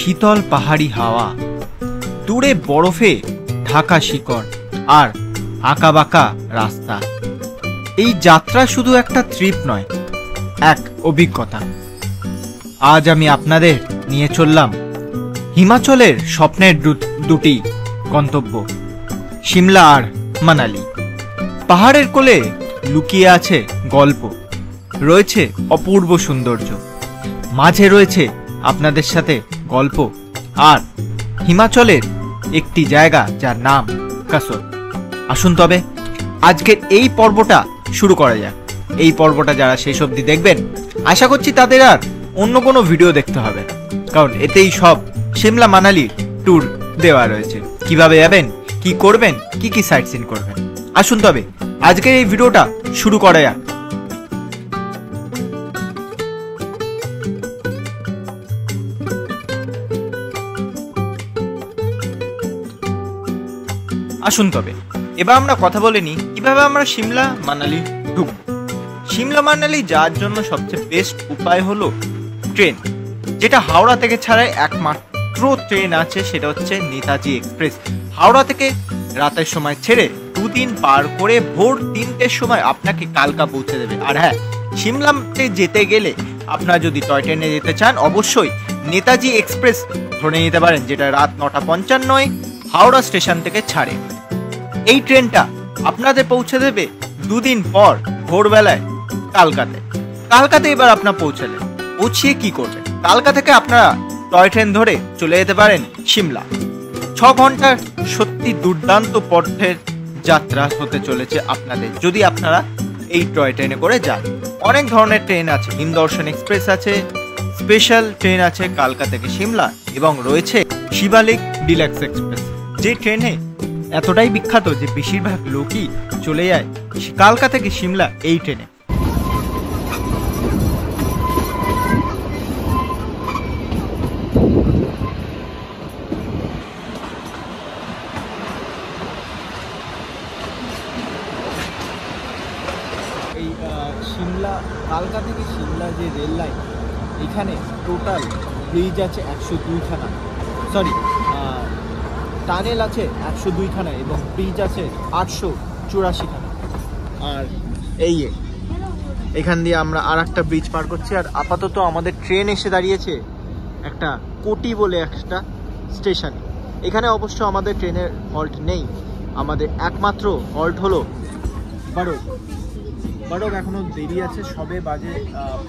শীতল পাহাড়ি হাওয়া, দূরে বরফে ঢাকা শিকড় আর আঁকাবাঁকা রাস্তা। এই যাত্রা শুধু একটা ট্রিপ নয়, এক অভিজ্ঞতা। আজ আমি আপনাদের নিয়ে চললাম হিমাচলের স্বপ্নের দুটি গন্তব্য, সিমলা আর মানালি। পাহাড়ের কোলে লুকিয়ে আছে গল্প, রয়েছে অপূর্ব সৌন্দর্য, মাঝে রয়েছে আপনাদের সাথে গল্প আর হিমাচলের একটি জায়গা যার নাম কাসল। আসুন তবে আজকের এই পর্বটা শুরু করা যাক। এই পর্বটা যারা শেষ অবধি দেখবেন, আশা করছি তাদের আর অন্য কোনো ভিডিও দেখতে হবে, কারণ এতেই সব সিমলা মানালি ট্যুর দেওয়া রয়েছে। কিভাবে যাবেন, কি করবেন, কি কি সাইট সিন করবেন। আসুন তবে আজকের এই ভিডিওটা শুরু করা যাক। আসুন তবে এবার আমরা কথা বলে নিই কিভাবে আমরা সিমলা মানালি ঢুকবো। সিমলা মানালি যাওয়ার জন্য সবচেয়ে বেস্ট উপায় হলো ট্রেন, যেটা হাওড়া থেকে ছাড়াই একমাত্র ট্রেন আছে, সেটা হচ্ছে নেতাজি এক্সপ্রেস। হাওড়া থেকে রাতের সময় ছেড়ে দুদিন পার করে ভোর 3টের সময় আপনাকে কালকা পৌঁছে দেবে। আর হ্যাঁ, সিমলাতে যেতে গেলে আপনারা যদি টয় ট্রেনে যেতে চান, অবশ্যই নেতাজি এক্সপ্রেস ধরে নিতে পারেন, যেটা রাত 9:55 হাওড়া স্টেশন থেকে ছাড়ে। এই ট্রেনটা আপনাদের পৌঁছে দেবে দুদিন পর ভোরবেলায় কালকাতে। এবার আপনার পৌঁছিয়ে কি করবেন? কালকা থেকে আপনারা টয় ট্রেন ধরে চলে যেতে পারেন সিমলা। 6 ঘন্টার সত্যি দুর্দান্ত পথের যাত্রা হতে চলেছে আপনাদের, যদি আপনারা এই টয় ট্রেনে করে যান। অনেক ধরনের ট্রেন আছে, হিমদর্শন এক্সপ্রেস আছে, স্পেশাল ট্রেন আছে কালকা থেকে সিমলা, এবং রয়েছে শিবালিক ডিলাক্স এক্সপ্রেস, যে ট্রেনে এতটাই বিখ্যাত যে বেশিরভাগ লোকই চলে যায় কালকা থেকে সিমলা এই ট্রেনে। এই কালকা থেকে সিমলা যে রেল লাইন, এখানে টোটাল ব্রিজ আছে 102খানা, টানেল আছে 102খানা এবং ব্রিজ আছে 884খানা। আর এখান দিয়ে আমরা আর একটা ব্রিজ পার করছি। আর আপাতত আমাদের ট্রেন এসে দাঁড়িয়েছে একটা কোটি বলে একটা স্টেশনে। এখানে অবশ্য আমাদের ট্রেনের হল্ট নেই, আমাদের একমাত্র হল্ট হলো বারোগ। এখনো দেরি আছে, সবে বাজে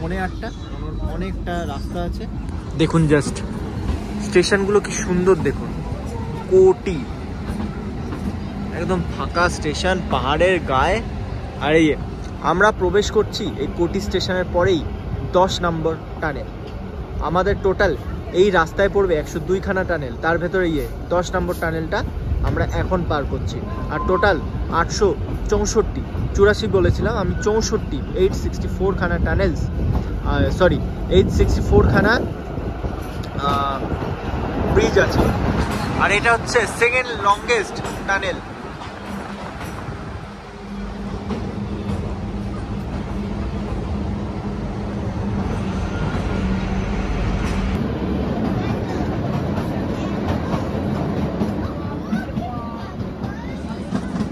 8:45, অনেকটা রাস্তা আছে। দেখুন জাস্ট স্টেশনগুলো কি সুন্দর, দেখুন কোটি, একদম ফাঁকা স্টেশন পাহাড়ের গায়ে। আর আমরা প্রবেশ করছি এই কোটি স্টেশনের পরেই 10 নম্বর টানেল। আমাদের টোটাল এই রাস্তায় পড়বে 102খানা টানেল, তার ভেতরে 10 নম্বর টানেলটা আমরা এখন পার করছি। আর টোটাল 864 বলেছিলাম আমি, 864খানা টানেলস, 864খানা ব্রিজ আছে। আর এটা হচ্ছে সেকেন্ড লংগেস্ট টানেল।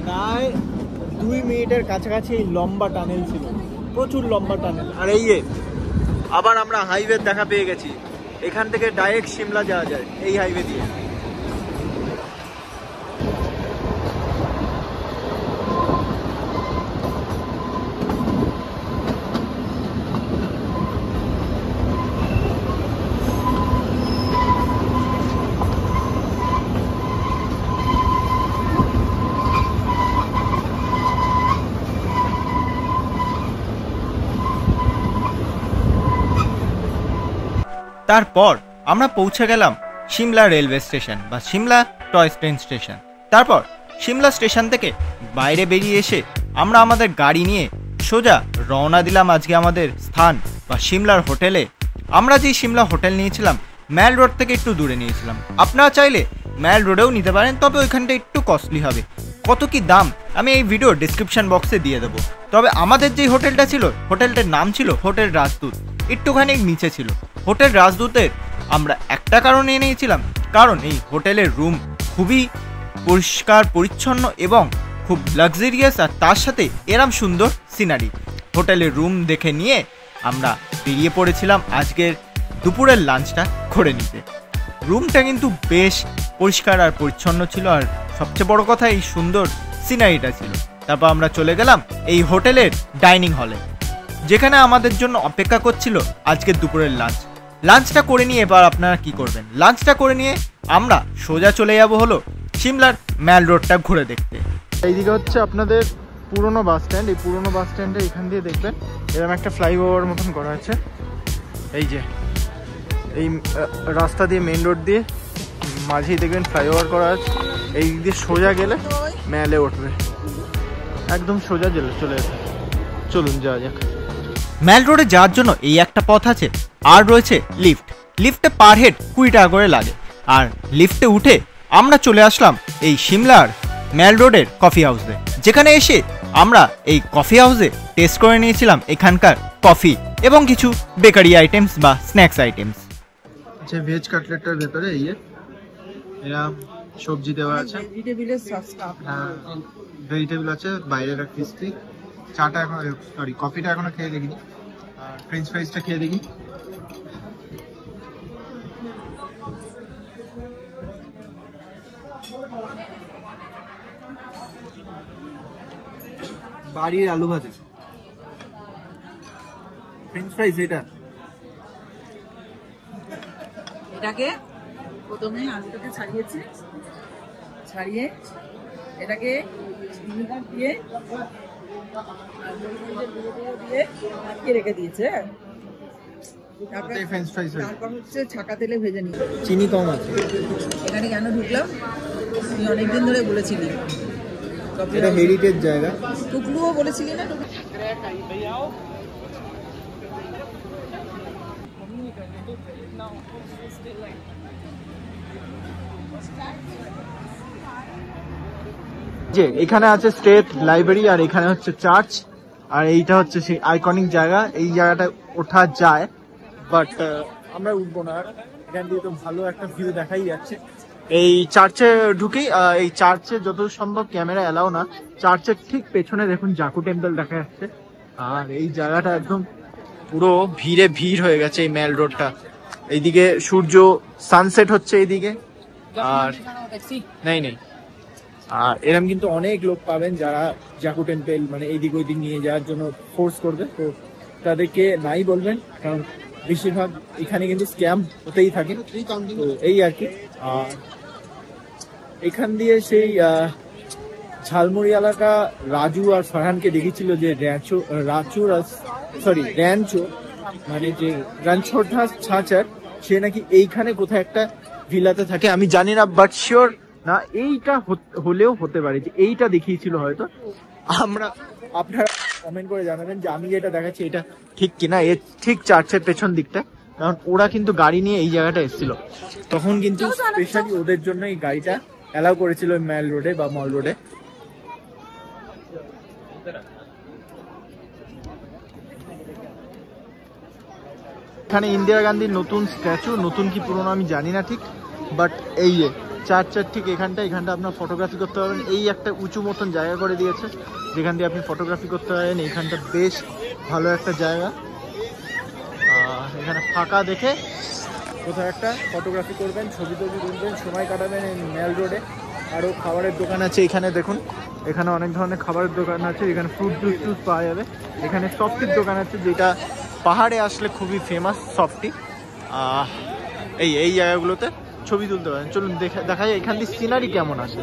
প্রায় 2 মিনিটের কাছাকাছি এই লম্বা টানেল ছিল, প্রচুর লম্বা টানেল। আর আবার আমরা হাইওয়ে দেখা পেয়ে গেছি, এখান থেকে ডাইরেক্ট সিমলা যাওয়া যায় এই হাইওয়ে দিয়ে। তারপর আমরা পৌঁছে গেলাম সিমলা রেলওয়ে স্টেশন বা সিমলা টয় ট্রেন স্টেশন। তারপর সিমলা স্টেশন থেকে বাইরে বেরিয়ে এসে আমরা আমাদের গাড়ি নিয়ে সোজা রওনা দিলাম আজকে আমাদের স্থান বা সিমলার হোটেলে। আমরা যে সিমলা হোটেল নিয়েছিলাম ম্যাল রোড থেকে একটু দূরে নিয়েছিলাম, আপনারা চাইলে ম্যাল রোডেও নিতে পারেন, তবে ওইখানটা একটু কস্টলি হবে। কত কি দাম আমি এই ভিডিও ডিসক্রিপশন বক্সে দিয়ে দেবো। তবে আমাদের যে হোটেলটা ছিল, হোটেলটার নাম ছিল হোটেল রাজদূত, একটুখানি নিচে ছিল। হোটেল রাজদূতের আমরা একটা কারণে নিয়েছিলাম, কারণ এই হোটেলের রুম খুবই পরিষ্কার পরিচ্ছন্ন এবং খুব লাক্সারিয়াস, আর তার সাথে এরম সুন্দর সিনারি। হোটেলের রুম দেখে নিয়ে আমরা বেরিয়ে পড়েছিলাম আজকের দুপুরের লাঞ্চটা করে নিতে। রুমটা কিন্তু বেশ পরিষ্কার আর পরিচ্ছন্ন ছিল, আর সবচেয়ে বড় কথা এই সুন্দর সিনারিটা ছিল। তারপর আমরা চলে গেলাম এই হোটেলের ডাইনিং হলে, যেখানে আমাদের জন্য অপেক্ষা করছিল আজকের দুপুরের লাঞ্চটা করে নিয়ে এবার আপনারা কি করবেন, লাঞ্চটা করে নিয়ে আমরা সোজা চলে যাব হলো সিমলার ম্যাল রোডটা ঘুরে দেখতে। এইদিকে হচ্ছে আপনাদের পুরনো বাস স্ট্যান্ড। এই পুরনো বাস স্ট্যান্ডে এখান দিয়ে দেখবেন এরকম একটা ফ্লাইওভার মতন করা আছে। এই যে এই রাস্তা দিয়ে মেন রোড দিয়ে মাঝেই দেখবেন ফ্লাইওভার করা আছে। এই দিক দিয়ে সোজা গেলে ম্যালে উঠবে, একদম সোজা চলে যেতে। চলুন যাওয়া যাক। ম্যাল রোডে যাওয়ার জন্য এই একটা পথ আছে, আর রয়েছে লিফটে পার হেড 20 টাকা করে লাগে। আর লিফটে উঠে আমরা চলে আসলাম এই সিমলার ম্যাল রোডের কফি হাউসে, যেখানে এসে আমরা এই কফি হাউসে টেস্ট করে নিয়েছিলাম এখানকার কফি এবং কিছু বেকারি আইটেমস বা স্ন্যাক্স আইটেমস। যে ভেজ কাটলেটটার ভেতরে এরা সবজি দেওয়া আছে, ভেজিটেবল আছে, বাইরের ক্রিস্পি। চাটা এখন কফিটা এখনো খেয়ে দেখিনি, আর ফ্রেঞ্চ ফ্রাইজটা খেয়ে দেখি। বাড়ির আলু ভাজা, ফ্রেঞ্চ ফ্রাইজ। এটাকে প্রথমে আলুটাকে ছাড়িয়ে এটাকে ভিনেগার দিয়ে রেখে দিয়েছে। তারপর হচ্ছে ছাকা তেলে ভেজে নিই। চিনি কম আছে। এখানে কেন ঢুকলাম, তুই অনেকদিন ধরে বলেছিলি এটা হেরিটেজ জায়গা। টুকলুও বলেছিলি না? যে এখানে আছে স্টেট লাইব্রেরি, আর এখানে হচ্ছে চার্চ, আর এইটা হচ্ছে সেই আইকনিক জায়গা। এই জায়গাটা ওঠা যায়, বাট আমরা উঠবো না। এখান দিয়ে তো ভালো একটা ভিউ দেখাই যাচ্ছে। এই চার্চে ঢুকেই এই চার্চে যত সম্ভব ক্যামেরা এলাও না। চার্চের ঠিক পেছনে দেখুন জাকু টেম্পল দেখা যাচ্ছে, আর এই জায়গাটা একদম পুরো ভিড় হয়ে গেছে এই ম্যাল রোডটা। এইদিকে সূর্য সানসেট হচ্ছে এইদিকে, আর নেই আর এরকম কিন্তু অনেক লোক পাবেন যারা জাকু টেম্পল মানে এইদিক ওইদিক নিয়ে যাওয়ার জন্য ফোর্স করবে, তো তাদেরকে নাই বলবেন, কারণ বেশিরভাগ এখানে কিন্তু স্ক্যাম হতেই থাকে। তো এই আর কি। আর এখান দিয়ে সেই ঝালমুড়ি এলাকা রাজু আর ফারহানকে দেখেছিল যে র্যাঞ্চো মানে যে রানছোড়া ছাঁচার, সে নাকি এইখানে কোথায় একটা ভিলাতে থাকে। আমি জানি না, বাট শিওর না এইটা হলেও হতে পারে যে এইটা দেখিয়েছিল হয়তো। আপনারা কমেন্ট করে জানাবেন যে আমি যেটা দেখাচ্ছি এটা ঠিক কিনা। এর ঠিক চার্চের পেছন দিকটা, কারণ ওরা কিন্তু গাড়ি নিয়ে এই জায়গাটা এসেছিল, তখন কিন্তু স্পেশালি ওদের জন্য এই গাড়িটা অ্যালাউ করেছিল ম্যাল রোডে বা মল রোডে। এখানে ইন্দিরা গান্ধীর নতুন স্ট্যাচু, নতুন কি পুরনো আমি জানি না ঠিক, বাট এই যে চার্চের ঠিক এখানটা আপনার ফটোগ্রাফি করতে পারবেন। এই একটা উঁচু মতন জায়গা করে দিয়েছে যেখান দিয়ে আপনি ফটোগ্রাফি করতে পারেন। এইখানটা বেশ ভালো একটা জায়গা, এখানে ফাঁকা দেখে কোথাও একটা ফটোগ্রাফি করবেন, ছবি তুলবেন, সময় কাটাবেন এই ম্যাল রোডে। আরও খাবারের দোকান আছে এখানে দেখুন, এখানে অনেক ধরনের খাবারের দোকান আছে, এখানে ফ্রুট জুস পাওয়া যাবে। এখানে সফটির দোকান আছে, যেটা পাহাড়ে আসলে খুবই ফেমাস সফটি। এই জায়গাগুলোতে ছবি তুলতে পারেন। চলুন দেখা যায় এখান দিয়ে সিনারি কেমন আছে।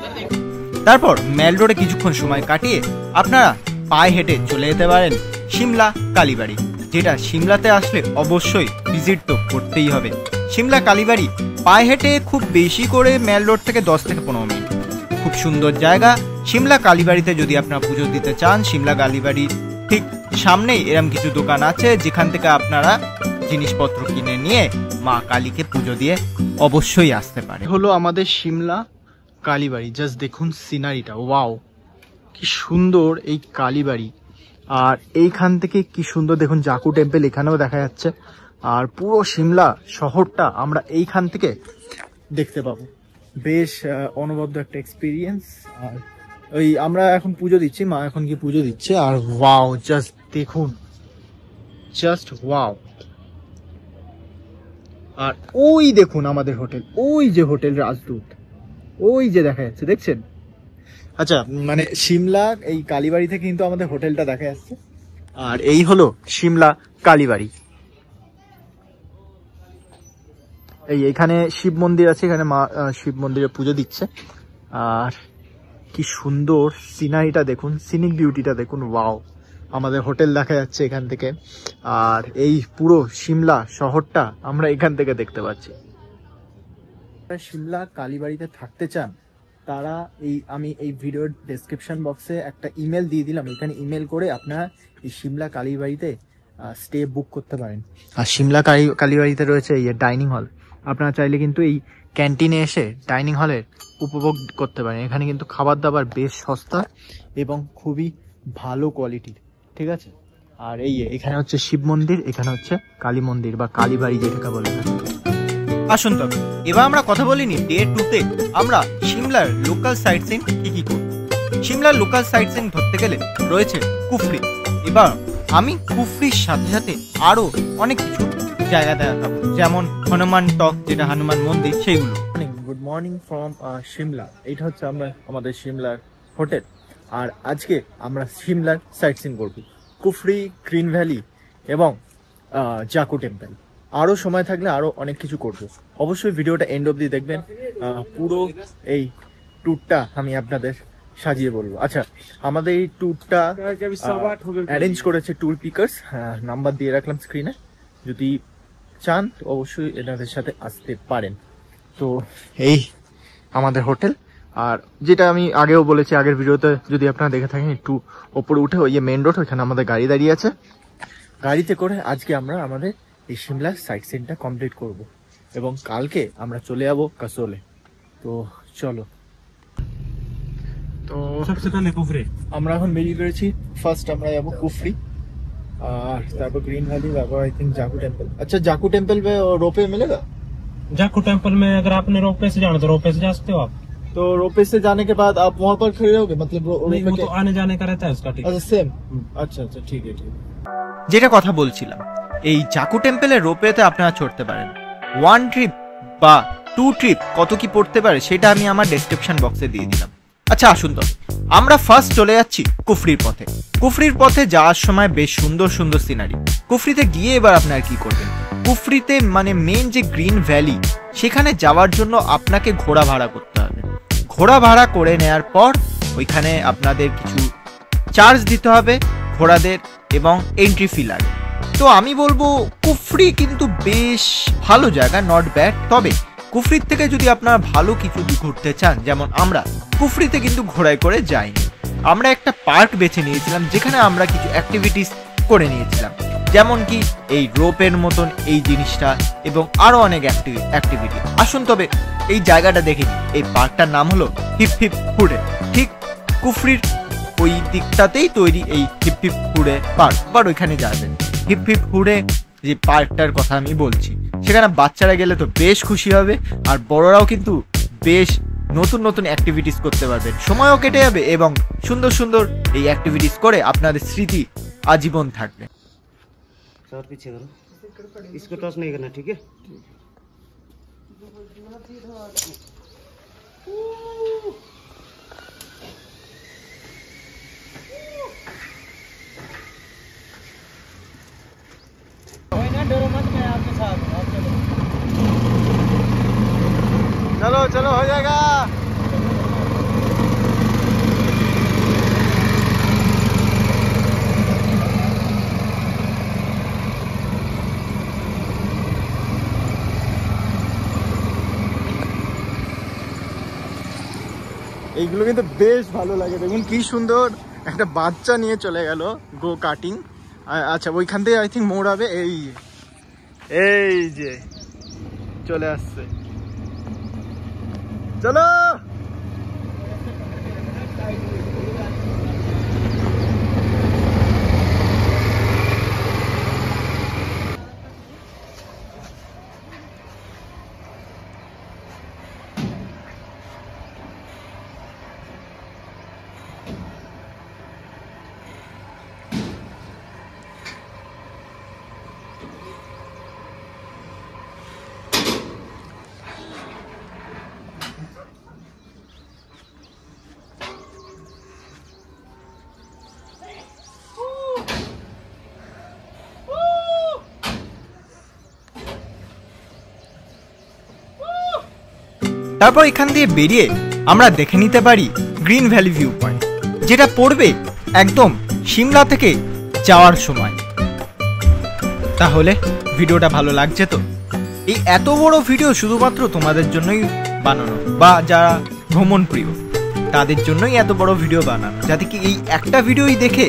তারপর ম্যাল রোডে কিছুক্ষণ সময় কাটিয়ে আপনারা পায়ে হেঁটে চলে যেতে পারেন সিমলা কালীবাড়ি, যেটা সিমলাতে আসলে অবশ্যই ভিজিট তো করতেই হবে। সিমলা কালীবাড়ি পায়ে হেঁটে খুব বেশি করে ম্যাল রোড থেকে 10 থেকে 15 মিনিট। খুব সুন্দর জায়গা। সিমলা কালীবাড়িতে যদি আপনারা পুজো দিতে চান, সিমলা কালীবাড়ির ঠিক সামনেই এরম কিছু দোকান আছে যেখান থেকে আপনারা জিনিসপত্র কিনে নিয়ে মা কালীকে পুজো দিয়ে অবশ্যই আসতে পারে। হলো আমাদের সিমলা কালীবাড়ি। জাস্ট দেখুন সিনারিটা, ওয়াও কি সুন্দর এই কালীবাড়ি। আর এইখান থেকে কি সুন্দর দেখুন জাকু টেম্পল এখানেও দেখা যাচ্ছে। আর পুরো সিমলা শহরটা আমরা এইখান থেকে দেখতে পাবো। বেশ অনবদ্য একটা এক্সপিরিয়েন্স। আর ওই আমরা এখন পুজো দিচ্ছি, মা এখন কি পুজো দিচ্ছে। আর ওয়াও, জাস্ট দেখুন, জাস্ট ওয়াও। আর ওই দেখুন আমাদের হোটেল, ওই যে হোটেল রাজদূত, ওই যে দেখা যাচ্ছে, দেখছেন? আচ্ছা, মানে সিমলা এই কালীবাড়ি থেকে কিন্তু আমাদের হোটেলটা দেখা যাচ্ছে। আর এই হলো সিমলা কালীবাড়ি। এখানে শিব মন্দির আছে, এখানে মা শিব মন্দিরে পুজো দিচ্ছে। আর কি সুন্দর সিনারিটা দেখুন, সিনিক বিউটিটা দেখুন, ওয়াও। আমাদের হোটেল দেখা যাচ্ছে এখান থেকে। আর এই পুরো সিমলা শহরটা আমরা এখান থেকে দেখতে পাচ্ছি। সিমলা কালীবাড়িতে থাকতে চান তারা আমি এই ভিডিওর ডেসক্রিপশন বক্সে একটা ইমেল দিয়ে দিলাম, এখানে ইমেল করে আপনারা এই সিমলা কালীবাড়িতে স্টে বুক করতে পারেন। আর সিমলা কালীবাড়িতে রয়েছে এই ডাইনিং হল, আপনারা চাইলে কিন্তু এই ক্যান্টিনে এসে ডাইনিং হলের উপভোগ করতে পারেন। এখানে কিন্তু খাবার দাবার বেশ সস্তা এবং খুবই ভালো কোয়ালিটির, ঠিক আছে? আর এখানে হচ্ছে শিব মন্দির, এখানে হচ্ছে কালী মন্দির বা কালীবাড়ি যেটাকে বলে। আসুন তবে এবার আমরা কথা বলিনি ডে 2তে আমরা সিমলার লোকাল সাইট সিন কি করব। সিমলার লোকাল সাইট সিন ধরতে গেলে রয়েছে কুফরি। এবার আমি কুফরির সাথে সাথে আরো অনেক কিছু জায়গা দেখাবো, যেমন হনুমান টক, যেটা হনুমান মন্দির, সেইগুলো। Good morning from Shimla. এটা হচ্ছে আমাদের সিমলার হোটেল। আর আজকে আমরা সিমলার সাইট সিন করব, কুফরি, গ্রিন ভ্যালি এবং জাকু টেম্পল। আরও সময় থাকলে আরও অনেক কিছু করবো। অবশ্যই ভিডিওটা এন্ড অবধি দেখবেন, পুরো এই ট্যুরটা আমি আপনাদের সাজিয়ে বলবো। আচ্ছা, আমাদের এই ট্যুরটা অ্যারেঞ্জ করেছে ট্যুর পিকার্স, নাম্বার দিয়ে রাখলাম স্ক্রিনে, যদি চান তো অবশ্যই এনাদের সাথে আসতে পারেন। তো এই আমাদের হোটেল। আর যেটা আমি আগেও বলেছি আগের ভিডিওতে, যদি আপনারা দেখে থাকেন, একটু ওপরে উঠে ওই যে মেন রোড, ওইখানে আমাদের গাড়ি দাঁড়িয়ে আছে। গাড়িতে করে আজকে আমরা আমাদের এই সিমলার সাইট সিনটা কমপ্লিট করব এবং কালকে আমরা চলে যাব কাসোলে। তো চলো। তো কুফরি আমরা এখন বেরিয়ে পড়েছি। ফার্স্ট আমরা যাবো কুফরি, আর তারপর ग्रीन वैली, তারপর आई थिंक जाकू टेम्पल। अच्छा, जाकू टेम्पल में रोपवे मिलेगा? जाकू टेम्पल में अगर आपने रोपवे से जाना तो रोपवे से जा सकते हो आप। तो रोपवे से जाने के बाद आप वहाँ पर खड़े रहोगे, मतलब नहीं, वो तो आने जाने का रहता है उसका टिकट। अच्छा, सेम। अच्छा अच्छा, ठीक है ठीक है। যেটা কথা বলছিলাম, এই জাকু টেম্পলের রোপওয়েতে আপনারা চড়তে পারেন। 1 ট্রিপ বা 2 ট্রিপ কত কি পড়তে পারে সেটা আমি আমার ডেসক্রিপশন বক্সে দিয়ে দিলাম। আচ্ছা, আসুন তো আমরা ফার্স্ট চলে যাচ্ছি কুফরির পথে। কুফরির পথে যাওয়ার সময় বেশ সুন্দর সুন্দর সিনারি। কুফরিতে গিয়ে এবার আপনারা কি করবেন, কুফরিতে মানে মেন যে গ্রিন ভ্যালি, সেখানে যাওয়ার জন্য আপনাকে ঘোড়া ভাড়া করতে হবে। ঘোড়া ভাড়া করে নেওয়ার পর ওইখানে আপনাদের কিছু চার্জ দিতে হবে ঘোড়াদের, এবং এন্ট্রি ফি লাগে। তো আমি বলবো কুফরি কিন্তু বেশ ভালো জায়গা, নট ব্যাড। তবে কুফরির থেকে যদি আপনারা ভালো কিছু ঘুরতে চান, যেমন আমরা কুফরিতে কিন্তু ঘোড়ায় করে যাইনি, আমরা একটা পার্ক বেছে নিয়েছিলাম যেখানে আমরা কিছু অ্যাক্টিভিটিস করে নিয়েছিলাম, যেমন কি এই রোপের মতন এই জিনিসটা এবং আরো অনেক অ্যাক্টিভিটি। আসুন তবে এই জায়গাটা দেখে নিই। এই পার্কটার নাম হলো হিপ হিপ হুডে। ঠিক কুফরির ওই দিকটাতেই তৈরি এই হিপ হিপ হুডে পার্ক, বাট ওইখানে যাবেন। হিপ হিপ হুডে যে পার্কটার কথা আমি বলছি, সেখানে বাচ্চারা গেলে তো বেশ খুশি হবে, আর বড়রাও কিন্তু বেশ নতুন নতুন অ্যাক্টিভিটিস করতে পারবেন, সময়ও কেটে যাবে এবং সুন্দর সুন্দর এই অ্যাক্টিভিটিস করে আপনাদের স্মৃতি আজীবন থাকবে। सर पीछे करो, इसको टच नहीं करना, ठीक है? चलो चलो, हो जाएगा। এইগুলো কিন্তু বেশ ভালো লাগে। দেখুন কি সুন্দর একটা বাচ্চা নিয়ে চলে গেল গো কাটিং। আচ্ছা, ওইখান থেকে আই থিঙ্ক মোড় হবে। এই যে চলে আসছে, চলো। তারপর এখান দিয়ে বেরিয়ে আমরা দেখে নিতে পারি গ্রিন ভ্যালি ভিউ পয়েন্ট, যেটা পড়বে একদম সিমলা থেকে যাওয়ার সময়। তাহলে ভিডিওটা ভালো লাগছে তো? এই এত বড় ভিডিও শুধুমাত্র তোমাদের জন্যই বানানো, বা যারা ভ্রমণ প্রিয় তাদের জন্যই এত বড় ভিডিও বানানো, যাতে কি এই একটা ভিডিওই দেখে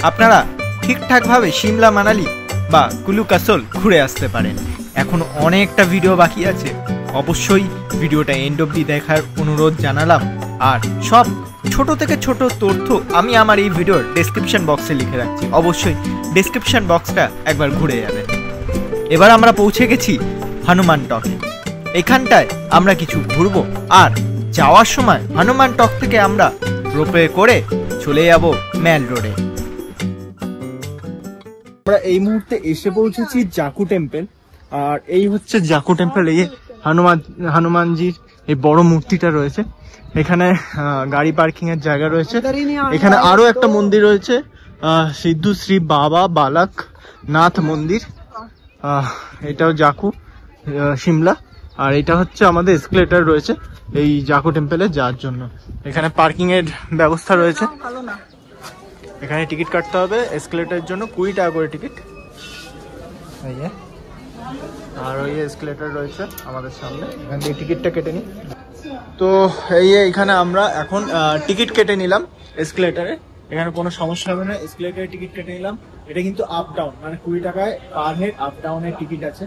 আপনারা ঠিকঠাকভাবে সিমলা মানালি বা কুলু কাসল ঘুরে আসতে পারেন। এখন অনেকটা ভিডিও বাকি আছে, অবশ্যই ভিডিওটা এন্ড অবধি দেখার অনুরোধ জানালাম। আর সব ছোট থেকে ছোট তথ্য আমি আমার এই ভিডিওর ডেসক্রিপশন বক্সে লিখে রাখছি, অবশ্যই ডেসক্রিপশন বক্সটা একবার ঘুরে যাবেন। এবার আমরা পৌঁছে গেছি হনুমান টকে। এখানটায় আমরা কিছু ঘুরবো, আর যাওয়ার সময় হনুমান টক থেকে আমরা রোপওয়ে করে চলে যাব ম্যাল রোডে। আমরা এই মুহূর্তে এসে পৌঁছেছি জাকু টেম্পল। আর এই হচ্ছে জাকু টেম্পল। এই হনুমানজির এই বড় মূর্তিটা রয়েছে। এখানে গাড়ি পার্কিং এর জায়গা রয়েছে। এখানে আরো একটা মন্দির রয়েছে, সিদ্ধু শ্রী বাবা বালাক নাথ মন্দির। এটাও জাকু সিমলা। আর এটা হচ্ছে আমাদের এসকেলেটর রয়েছে এই জাকু টেম্পলে যাওয়ার জন্য। এখানে পার্কিং এর ব্যবস্থা রয়েছে। এখানে টিকিট কাটতে হবে এসকেলেটরের জন্য, 20 টাকা করে টিকিট। আর ওই এসকেলেটর রয়েছে আমাদের সামনে, এখান থেকে টিকিটটা কেটে নিই। তো এইখানে আমরা এখন টিকিট কেটে নিলাম এসকেলেটরে। এখানে কোনো সমস্যা হবে না, এসকেলেটরে টিকিট কেটে নিলাম। এটা কিন্তু আপ ডাউন, মানে 20 টাকায় পার হেড আপ ডাউনের টিকিট আছে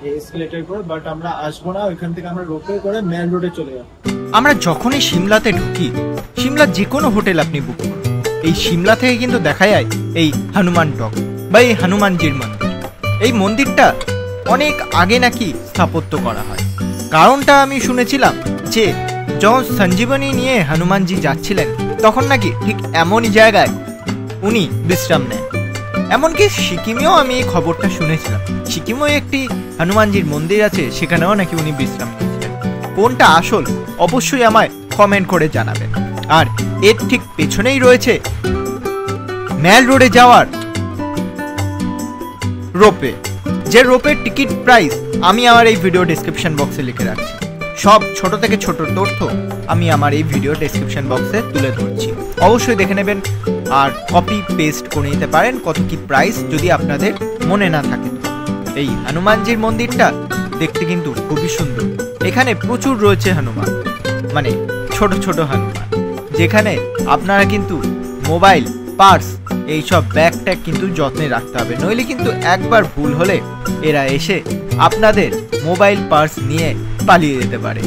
এই এসকেলেটর করে। বাট আমরা আসবো না, ওইখান থেকে আমরা রোপওয়ে করে মেন রোডে চলে যাবো। আমরা যখনই সিমলাতে ঢুকি, সিমলার যে কোনো হোটেল আপনি বুক করুন, এই সিমলা থেকে কিন্তু দেখা যায় এই হনুমান টক বা এই হনুমানজির মন্দির। এই মন্দিরটা অনেক আগে নাকি স্থাপত্য করা হয়। কারণটা আমি শুনেছিলাম যে যখন সঞ্জীবনী নিয়ে হনুমানজি যাচ্ছিলেন, তখন নাকি ঠিক এমনই জায়গায় উনি বিশ্রাম নেন। এমনকি সিকিমেও আমি এই খবরটা শুনেছিলাম, সিকিমেও একটি হনুমানজির মন্দির আছে, সেখানেও নাকি উনি বিশ্রাম নিয়েছিলেন। কোনটা আসল অবশ্যই আমায় কমেন্ট করে জানাবেন। আর এর ঠিক পেছনেই রয়েছে ম্যাল রোডে যাওয়ার রোপওয়ে, যে রোপওয়ের টিকিট প্রাইস আমি আমার এই ভিডিও ডেসক্রিপশন বক্সে লিখে রাখছি। সব ছোট থেকে ছোট তথ্য আমি আমার এই ভিডিও ডেসক্রিপশন বক্সে তুলে ধরছি, অবশ্যই দেখে নেবেন। আর কপি পেস্ট করে নিতে পারেন কত কি প্রাইস যদি আপনাদের মনে না থাকে। এই হনুমানজির মন্দিরটা দেখতে কিন্তু খুবই সুন্দর। এখানে প্রচুর রয়েছে হনুমান, মানে ছোট ছোট হনুমান, যেখানে আপনারা কিন্তু মোবাইল, পার্স, এইসব ব্যাগ ট্যাগ কিন্তু যত্নে রাখতে হবে, নইলে কিন্তু একবার ভুল হলে এরা এসে আপনাদের মোবাইল পার্স নিয়ে পালিয়ে যেতে পারে।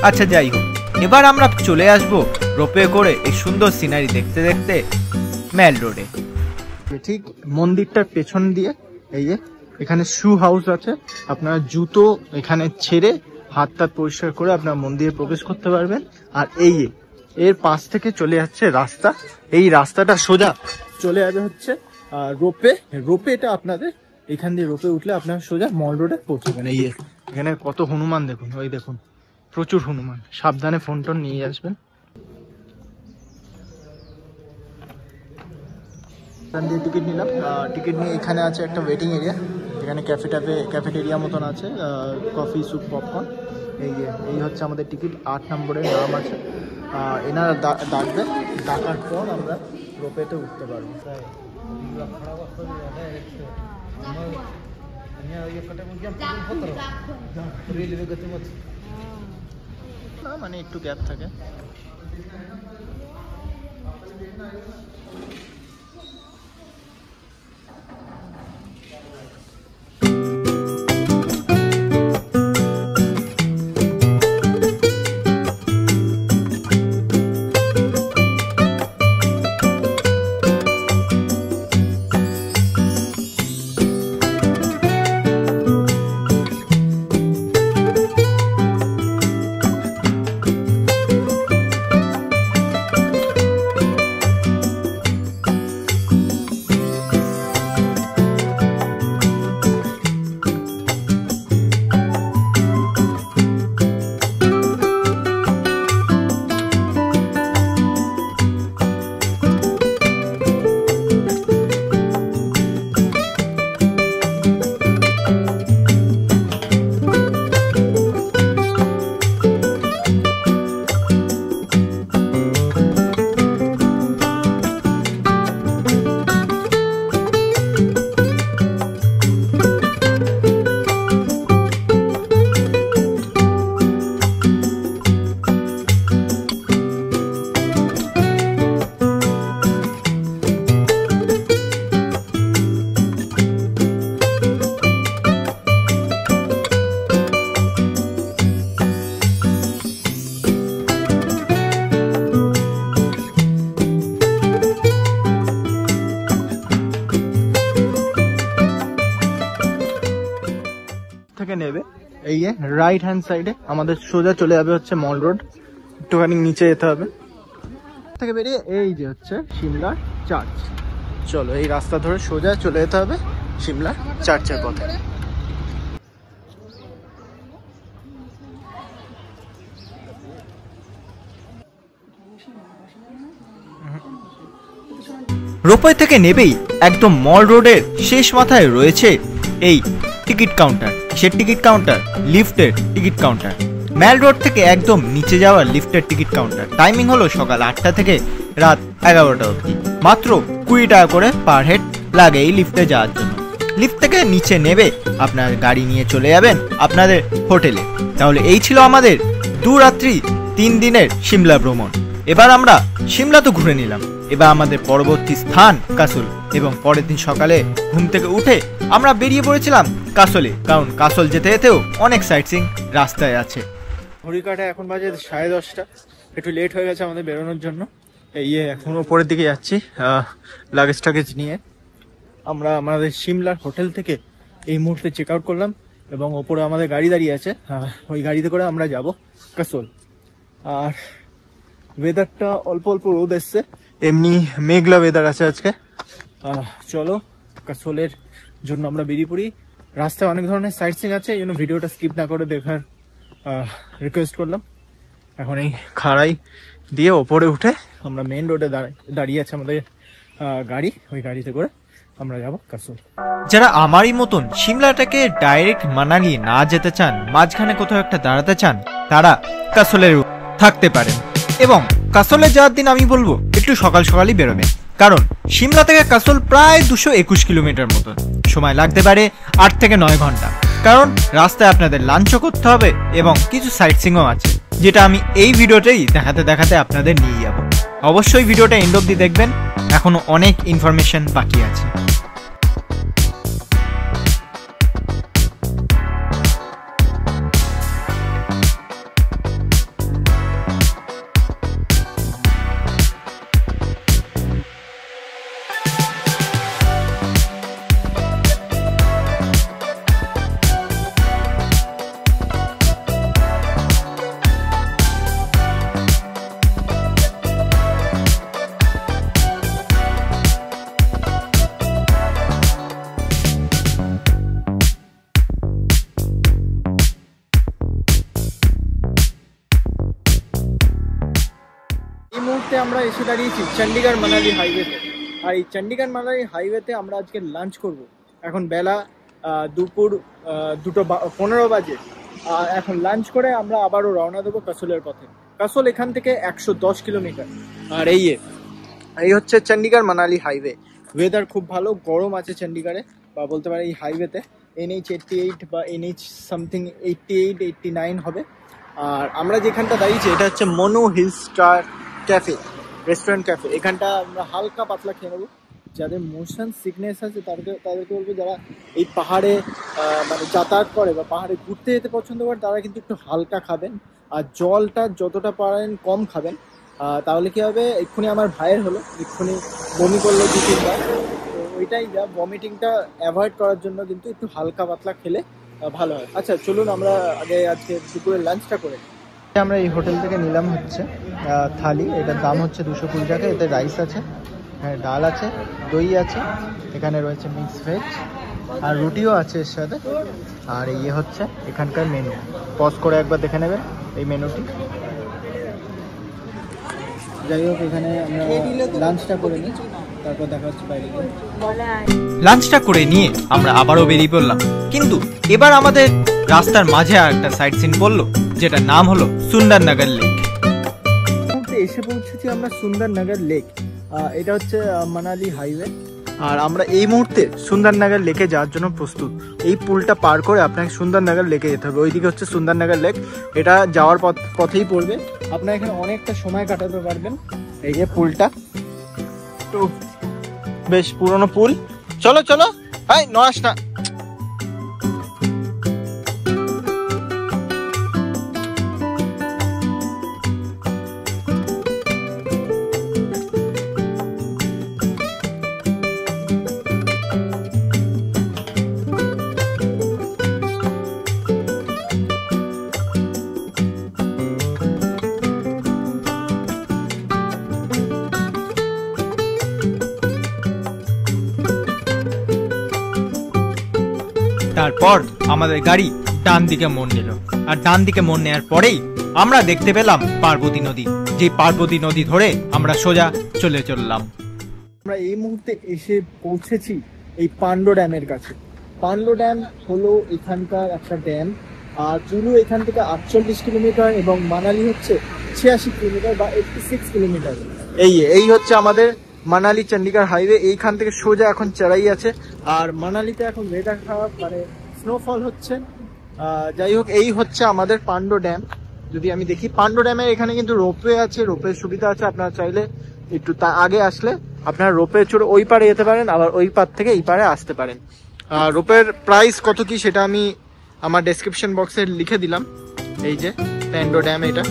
আচ্ছা যাই হোক, এবার আমরা চলে আসবো রোপওয়ে করে এই সুন্দর সিনারি দেখতে দেখতে ম্যাল রোডে। ঠিক মন্দিরটার পেছন দিয়ে এই যে এখানে শু হাউস আছে, আপনারা জুতো এখানে ছেড়ে হাত টাত পরিষ্কার করে আপনার মন্দিরে প্রবেশ করতে পারবেন। আর এই এর পাশ থেকে চলে যাচ্ছে রাস্তা, এই রাস্তাটা সোজা চলে যাবে হচ্ছে রোপওয়ে। রোপওয়েটা আপনাদের এখান দিয়ে রোপওয়ে উঠলে আপনারা সোজা মল রোডে পৌঁছবেন। এই এখানে কত হনুমান দেখুন, ওই দেখুন প্রচুর হনুমান, সাবধানে ফোন টোন নিয়ে আসবেন। এখান দিয়ে টিকিট নিলাম, টিকিট নিয়ে এখানে আছে একটা ওয়েটিং এরিয়া, এখানে ক্যাফেটেরিয়া মতন আছে, কফি স্যুপ পপকর্ন। এই হচ্ছে আমাদের টিকিট, 8 নম্বরের নাম আছে। এনারা ডাকবে, ডাকার পর আমরা রোপওয়েতে উঠতে পারবো। মানে একটু গ্যাপ থাকে। এই যে রাইট হ্যান্ড সাইডে আমাদের সোজা চলে যাবে হচ্ছে মল রোড, একটুখানি নিচে যেতে হবে থেকে বেরিয়ে এই যে হচ্ছে সিমলা চার্চ। চলো এই রাস্তা ধরে সোজা চলে যেতে হবে সিমলা চার্চের পথে। রোপওয়ে থেকে নেবেই একদম মল রোডের শেষ মাথায় রয়েছে এই টিকিট কাউন্টার। সে টিকিট কাউন্টার লিফটের টিকিট কাউন্টার। ম্যাল রোড থেকে একদম নিচে যাওয়া লিফটের টিকিট কাউন্টার। টাইমিং হলো সকাল 8টা থেকে রাত 11টা অবধি। মাত্র 20 টাকা করে পার হেড লাগে এই লিফটে যাওয়ার জন্য। লিফট থেকে নিচে নেবে আপনার গাড়ি নিয়ে চলে যাবেন আপনাদের হোটেলে। তাহলে এই ছিল আমাদের 2 রাত্রি 3 দিনের সিমলা ভ্রমণ। এবার আমরা সিমলা তো ঘুরে নিলাম, এবার আমাদের পরবর্তী স্থান কাসল। এবং পরের দিন সকালে ঘুম থেকে উঠে আমরা বেরিয়ে পড়েছিলাম কাসলে, কারণ কাসল যেতে যেতেও অনেক সাইট সিইং রাস্তায় আছে। ঘড়িকাটা এখন বাজে 10:30, একটু লেট হয়ে গেছে আমাদের বেরোনোর জন্য। এই এখন ওপরের দিকে যাচ্ছি লাগেজ টাগেজ নিয়ে। আমরা আমাদের সিমলার হোটেল থেকে এই মুহূর্তে চেক আউট করলাম এবং ওপরে আমাদের গাড়ি দাঁড়িয়ে আছে, ওই গাড়িতে করে আমরা যাব কাসল। আর ওয়েদারটা অল্প অল্প রোদ এসছে, এমনি মেঘলা ওয়েদার আছে আজকে। চলো কাসলের জন্য আমরা বেরিয়ে পড়ি। রাস্তায় অনেক ধরনের সাইট সিইং আছে, এই জন্য ভিডিওটা স্কিপ না করে দেখার রিকোয়েস্ট করলাম। এখন এই খাড়াই দিয়ে ওপরে উঠে আমরা মেন রোডে দাঁড়িয়ে আছে আমাদের গাড়ি, ওই গাড়িতে করে আমরা যাব কাসল। যারা আমারই মতন সিমলাটাকে ডাইরেক্ট মানালি না যেতে চান, মাঝখানে কোথাও একটা দাঁড়াতে চান, তারা কাসলের থাকতে পারেন। এবং কাসলে যাওয়ার দিন আমি বলবো একটু সকাল সকালই বেরোবেন, কারণ সিমলা থেকে কাসল প্রায় 221 কিলোমিটার মতো। সময় লাগতে পারে 8 থেকে 9 ঘন্টা, কারণ রাস্তায় আপনাদের লাঞ্চও করতে হবে এবং কিছু সাইট সিইংও আছে, যেটা আমি এই ভিডিওতেই দেখাতে দেখাতে আপনাদের নিয়ে যাব। অবশ্যই ভিডিওটা এন্ড অবধি দেখবেন, এখনো অনেক ইনফরমেশন বাকি আছে। আমরা এসে দাঁড়িয়েছি চণ্ডীগড় মানালি হাইওয়েতে। আর এই চণ্ডীগড় মানালি হাইওয়েতে আমরা আজকে লাঞ্চ করব। এখন বেলা দুপুর 2:15 বাজে। এখন লাঞ্চ করে আমরা আবারও রওনা দেবো কাসলের পথে। কাসল এখান থেকে 110 কিলোমিটার। আর এই হচ্ছে চণ্ডীগড় মানালি হাইওয়ে। ওয়েদার খুব ভালো, গরম আছে চণ্ডীগড়ে, বা বলতে পারে এই হাইওয়েতে। NH 88 বা NH সামথিং 88, 89 হবে। আর আমরা যেখানটা দাঁড়িয়েছি এটা হচ্ছে Manu hill star cafe, restaurant cafe. এখানটা আমরা হালকা পাতলা খেয়ে নেবো। যাদের মোশন সিকনেস আছে তাদেরকে বলবো, যারা এই পাহাড়ে মানে যাতায়াত করে বা পাহাড়ে ঘুরতে যেতে পছন্দ করে, তারা কিন্তু একটু হালকা খাবেন আর জলটা যতটা পারেন কম খাবেন। তাহলে কি হবে, এক্ষুনি আমার ভাইয়ের হলো, এক্ষুনি বমি করলো 2-3 বার। তো ওইটাই যা, ভমিটিংটা অ্যাভয়েড করার জন্য কিন্তু একটু হালকা পাতলা খেলে ভালো হয়। আচ্ছা চলুন আমরা আগে আজকে দুপুরের লাঞ্চটা করে। আমরা এই হোটেল থেকে নিলাম হচ্ছে থালি, এটার দাম হচ্ছে 220 টাকা। এতে রাইস আছে, হ্যাঁ ডাল আছে, দই আছে, এখানে রয়েছে মিক্স ভেজ আর রুটিও আছে এর সাথে। আর হচ্ছে এখানকার মেনু, পজ করে একবার দেখে নেবেন এই মেনুটি। যাই হোক, এখানে আমরা লাঞ্চটা করে নিই, তারপর দেখা হচ্ছে বাইরে। লাঞ্চটা করে নিয়ে আমরা আবারও বেরিয়ে পড়লাম, কিন্তু এবার আমাদের রাস্তার মাঝে আর একটা সাইট সিন পড়লো, যেটার নাম হলো সুন্দরনগর লেক। এসে পৌঁছেছি আমরা সুন্দরনগর লেক। এটা হচ্ছে মানালি হাইওয়ে। আর আমরা এই মুহূর্তে সুন্দরনগর লেকে যাওয়ার জন্য প্রস্তুত। এই পুলটা পার করে আপনাকে সুন্দরনগর লেকে যেতে হবে। ওইদিকে হচ্ছে সুন্দরনগর লেক, এটা যাওয়ার পথেই পড়বে। আপনারা এখানে অনেকটা সময় কাটাতে পারবেন। এই যে পুলটা, তো বেশ পুরনো পুল। চলো চলো, হাই নয়াস না। তারপর আমাদের গাড়ি ডান দিকে মোড় নিল, আর ডান দিকে মোড় নেওয়ার পরেই আমরা দেখতে পেলাম পার্বতী নদী। যে পার্বতী নদী ধরে আমরা সোজা চলে চললাম। আমরা এই মুহূর্তে এসে পৌঁছেছি এই পান্ডো ড্যামের কাছে। পান্ডো ড্যাম হলো এখানকার একটা ড্যাম, আর চুরু এখান থেকে 48 কিলোমিটার এবং মানালি হচ্ছে 86 কিলোমিটার বা 86 কিলোমিটার। এই হচ্ছে আমাদের মানালি চণ্ডীগড় হাইওয়ে। এইখান থেকে সোজা এখন চড়াই আছে, আর মানালিতে এখন ওয়েদার খারাপ, মানে স্নোফল হচ্ছে। যাই হোক, এই হচ্ছে আমাদের পান্ডো ড্যাম। যদি আমি দেখি পান্ডো ড্যামের এখানে কিন্তু রোপওয়ে আছে, রোপওয়ের সুবিধা আছে। আপনারা চাইলে একটু আগে আসলে আপনারা রোপওয়ে চড়ে ওই পারে যেতে পারেন, আবার ওই পার থেকে এই পারে আসতে পারেন। রোপের প্রাইস কত কি সেটা আমি আমার ডেসক্রিপশন বক্সে লিখে দিলাম। এই যে পান্ডো ড্যাম, এটা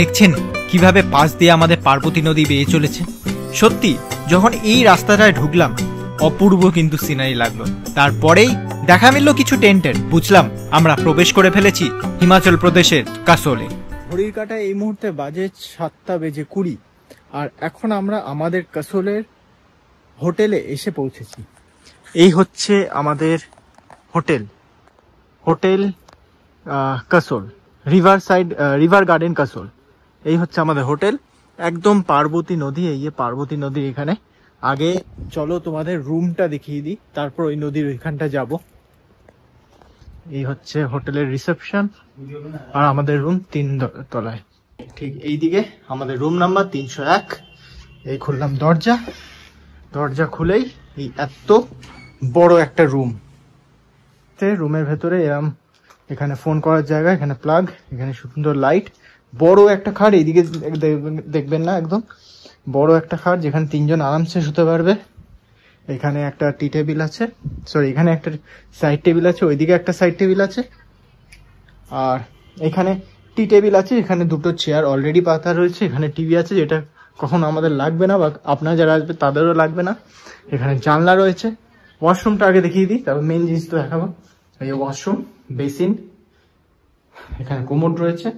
দেখছেন কিভাবে পাশ দিয়ে আমাদের পার্বতী নদী বেয়ে চলেছে। সত্যি যখন এই রাস্তাটায় ঢুকলাম অপূর্ব কিন্তু সিনারি লাগলো। তারপরেই দেখা মিলল কিছু টেন্টের, বুঝলাম আমরা প্রবেশ করে ফেলেছি হিমাচল প্রদেশের কাসোলে। ঘড়ির কাঁটায় এই মুহূর্তে বাজে 7:20, আর এখন আমরা আমাদের কাসোলের হোটেলে এসে পৌঁছেছি। এই হচ্ছে আমাদের hotel Kasol, river garden Kasol. এই হচ্ছে আমাদের হোটেল, একদম পার্বতী নদী। এই যে পার্বতী নদীর এখানে। আগে চলো তোমাদের রুমটা দেখিয়ে দিই, তারপর ওই নদীর ওইখানটা যাব। এই হচ্ছে হোটেলের রিসেপশন, আর আমাদের রুম 3 তলায়। ঠিক এইদিকে আমাদের রুম নাম্বার 301। এই খুললাম দরজা খুলেই এই এত বড় একটা রুম। রুমের ভেতরে এখানে ফোন করার জায়গা, এখানে প্লাগ, এখানে সুন্দর লাইট, বড় একটা খাট। এইদিকে দেখবেন না, একদম বড় একটা খাট যেখানে 3 জন আরামসে শুতে পারবে। এখানে একটা টি টেবিল আছে, এখানে একটা সাইড টেবিল আছে, ওইদিকে একটা সাইড টেবিল আছে, আর এখানে টি টেবিল আছে। এখানে 2টো চেয়ার অলরেডি পাতা রয়েছে। এখানে টিভি আছে, যেটা কখনো আমাদের লাগবে না, বা আপনারা যারা আসবে তাদেরও লাগবে না। এখানে জানলা রয়েছে। ওয়াশরুমটা আগে দেখিয়ে দিই, তারপর মেন জিনিস তো দেখাবো। এই ওয়াশরুম, বেসিন, এখানে কোমোড রয়েছে,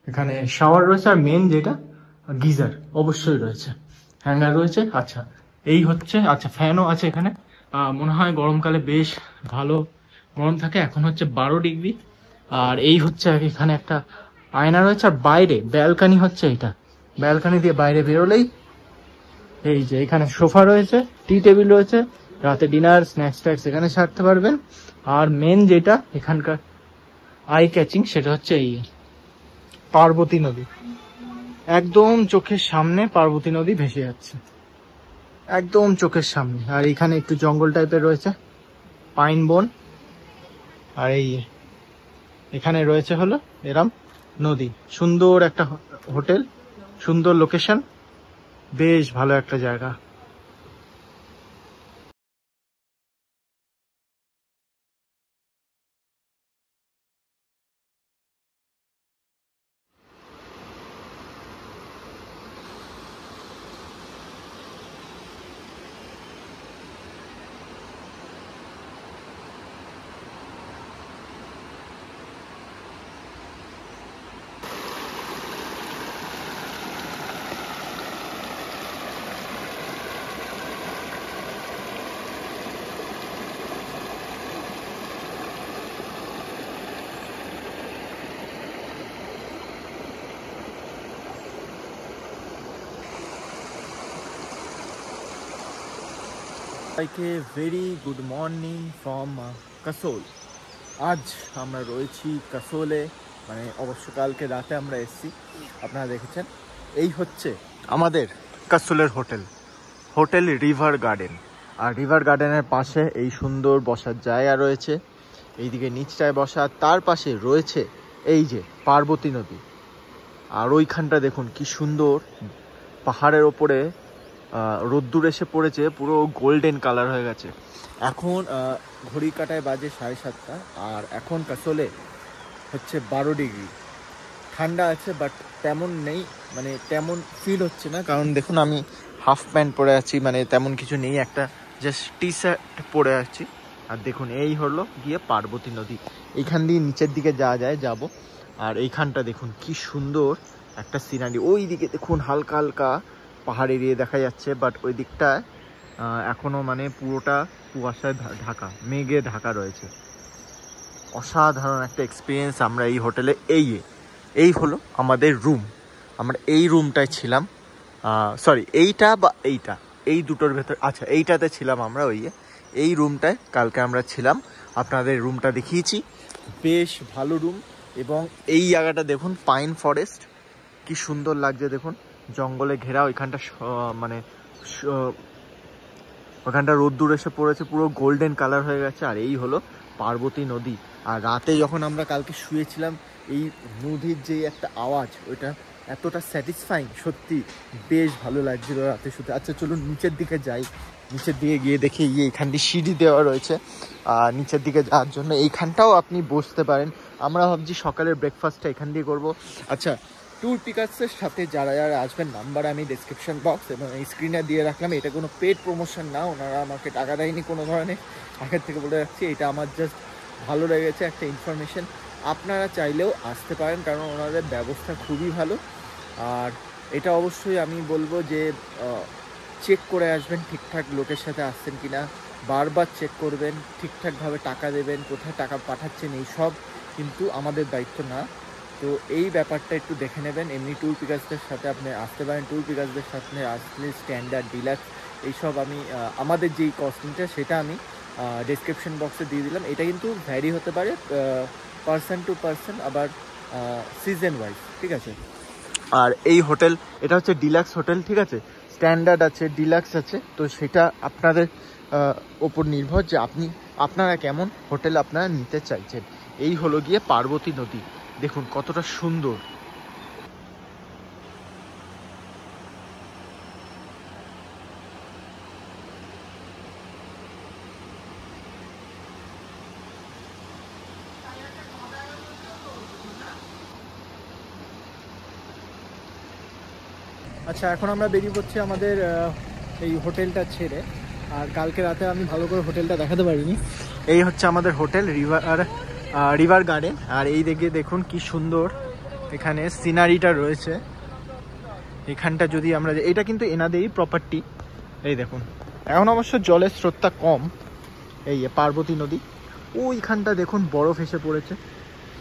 এখানে শাওয়ার রয়েছে, আর মেন যেটা গিজার অবশ্যই রয়েছে, হ্যাঙ্গার রয়েছে। আচ্ছা, এই হচ্ছে, আচ্ছা ফ্যানও আছে এখানে। মনে হয় গরমকালে বেশ ভালো গরম থাকে। এখন হচ্ছে 12 ডিগ্রি। আর এই হচ্ছে এখানে একটা আয়না রয়েছে, আর বাইরে ব্যালকানি হচ্ছে। এটা ব্যালকানি দিয়ে বাইরে বেরোলেই এই যে এখানে সোফা রয়েছে, টি টেবিল রয়েছে, রাতে ডিনার স্ন্যাক্স এখানে সারতে পারবেন। আর মেন যেটা এখানকার আই ক্যাচিং, সেটা হচ্ছে এই পার্বতী নদী। একদম চোখের সামনে পার্বতী নদী ভেসে যাচ্ছে, একদম চোখের সামনে। আর এখানে একটু জঙ্গল টাইপের রয়েছে, পাইন বন। আর এই এখানে রয়েছে হলো এরম নদী। সুন্দর একটা হোটেল, সুন্দর লোকেশন, বেশ ভালো একটা জায়গা। সবাইকে very good morning from Kasol. আজ আমরা রয়েছি কাসোলে, মানে অবশ্য কালকে রাতে আমরা এসেছি, আপনারা দেখেছেন। এই হচ্ছে আমাদের কাসোলের হোটেল রিভার গার্ডেন। আর রিভার গার্ডেনের পাশে এই সুন্দর বসার জায়গা রয়েছে, এইদিকে নিচটায় বসা, তার পাশে রয়েছে এই যে পার্বতী নদী। আর ওইখানটা দেখুন কি সুন্দর, পাহাড়ের ওপরে রোদ্দুর এসে পড়েছে, পুরো গোল্ডেন কালার হয়ে গেছে। এখন ঘড়ি কাটায় বাজে 7:30, আর এখন কাসোলে হচ্ছে 12 ডিগ্রি। ঠান্ডা আছে, বাট তেমন নেই, মানে তেমন ফিল হচ্ছে না, কারণ দেখুন আমি হাফ প্যান্ট পরে আছি, মানে তেমন কিছু নেই, একটা জাস্ট টি শার্ট পরে আছি। আর দেখুন এই হলো গিয়ে পার্বতী নদী, এইখান দিয়ে নিচের দিকে যাওয়া যায়, যাব। আর এইখানটা দেখুন কি সুন্দর একটা সিনারি, ওই দিকে দেখুন হালকা হালকা পাহাড় এরিয়ে দেখা যাচ্ছে, বাট ওই দিকটা এখনো মানে পুরোটা কুয়াশায় ঢাকা, মেঘে ঢাকা রয়েছে। অসাধারণ একটা এক্সপিরিয়েন্স। আমরা এই হোটেলে এই হলো আমাদের রুম, আমরা এই রুমটায় ছিলাম, সরি এইটা বা এই দুটোর ভেতর, আচ্ছা এইটাতে ছিলাম আমরা, এই রুমটায় কালকে আমরা ছিলাম, আপনাদের রুমটা দেখিয়েছি, বেশ ভালো রুম। এবং এই জায়গাটা দেখুন পাইন ফরেস্ট, কি সুন্দর লাগছে দেখুন, জঙ্গলে ঘেরা, ওইখানটা মানে ওখানটা রোদ্দুর এসে পড়েছে, পুরো গোল্ডেন কালার হয়ে গেছে। আর এই হলো পার্বতী নদী। আর রাতে যখন আমরা কালকে শুয়েছিলাম, এই নদীর যে একটা আওয়াজ, ওইটা এতটা স্যাটিসফাইং, সত্যি বেশ ভালো লাগছিল রাতে শুতে। আচ্ছা চলুন নিচের দিকে যাই, নিচের দিকে গিয়ে দেখি এইখানটি সিঁড়ি দেওয়া রয়েছে আর নিচের দিকে যাওয়ার জন্য, এইখানটাও আপনি বসতে পারেন। আমরা ভাবছি সকালের ব্রেকফাস্টটা এখান দিয়ে করবো। আচ্ছা, ট্যুর পিকার্সের সাথে যারা যারা আসবেন, নাম্বার আমি ডেসক্রিপশন বক্স এবং এই স্ক্রিনে দিয়ে রাখলাম। এটা কোনো পেড প্রমোশন না, ওনারা আমাকে টাকা দেয়নি কোনো ধরনের, আগের থেকে বলে রাখছি, এটা আমার জাস্ট ভালো লেগেছে একটা ইনফরমেশন। আপনারা চাইলেও আসতে পারেন, কারণ ওনাদের ব্যবস্থা খুবই ভালো। আর এটা অবশ্যই আমি বলবো যে চেক করে আসবেন ঠিকঠাক লোকের সাথে আসছেন কিনা, বারবার চেক করবেন, ঠিকঠাকভাবে টাকা দেবেন, কোথায় টাকা পাঠাচ্ছেন, এই সব কিন্তু আমাদের দায়িত্ব না। তো এই ব্যাপারটা একটু দেখে নেবেন। এমনি ট্যুর পিকার্সদের সাথে আপনি আসতে পারেন, ট্যুর পিকার্সদের সাথে আসলে স্ট্যান্ডার্ড, ডিলাক্স, এইসব আমি আমাদের যেই কস্টিংটা সেটা আমি ডেসক্রিপশন বক্সে দিয়ে দিলাম। এটা কিন্তু ভ্যারি হতে পারে পার্সন টু পার্সন, আবার সিজন ওয়াইজ, ঠিক আছে। আর এই হোটেল, এটা হচ্ছে ডিলাক্স হোটেল, ঠিক আছে, স্ট্যান্ডার্ড আছে, ডিলাক্স আছে, তো সেটা আপনাদের ওপর নির্ভর যে আপনারা কেমন হোটেল আপনারা নিতে চাইছেন। এই হলো গিয়ে পার্বতী নদী, দেখুন কতটা সুন্দর। আচ্ছা, এখন আমরা বেরিয়ে পড়ছি আমাদের এই হোটেলটা ছেড়ে। আর কালকে রাতে আমি ভালো করে হোটেলটা দেখাতে পারিনি। এই হচ্ছে আমাদের হোটেল, রিভার গার্ডেন। আর এই দিকে দেখুন কি সুন্দর এখানে সিনারিটা রয়েছে। এখানটা যদি আমরা, এটা কিন্তু এনাদেরই প্রপার্টি। এই দেখুন, এখন অবশ্য জলের স্রোতটা কম। এই পার্বতী নদী, ওইখানটা দেখুন বরফ এসে পড়েছে,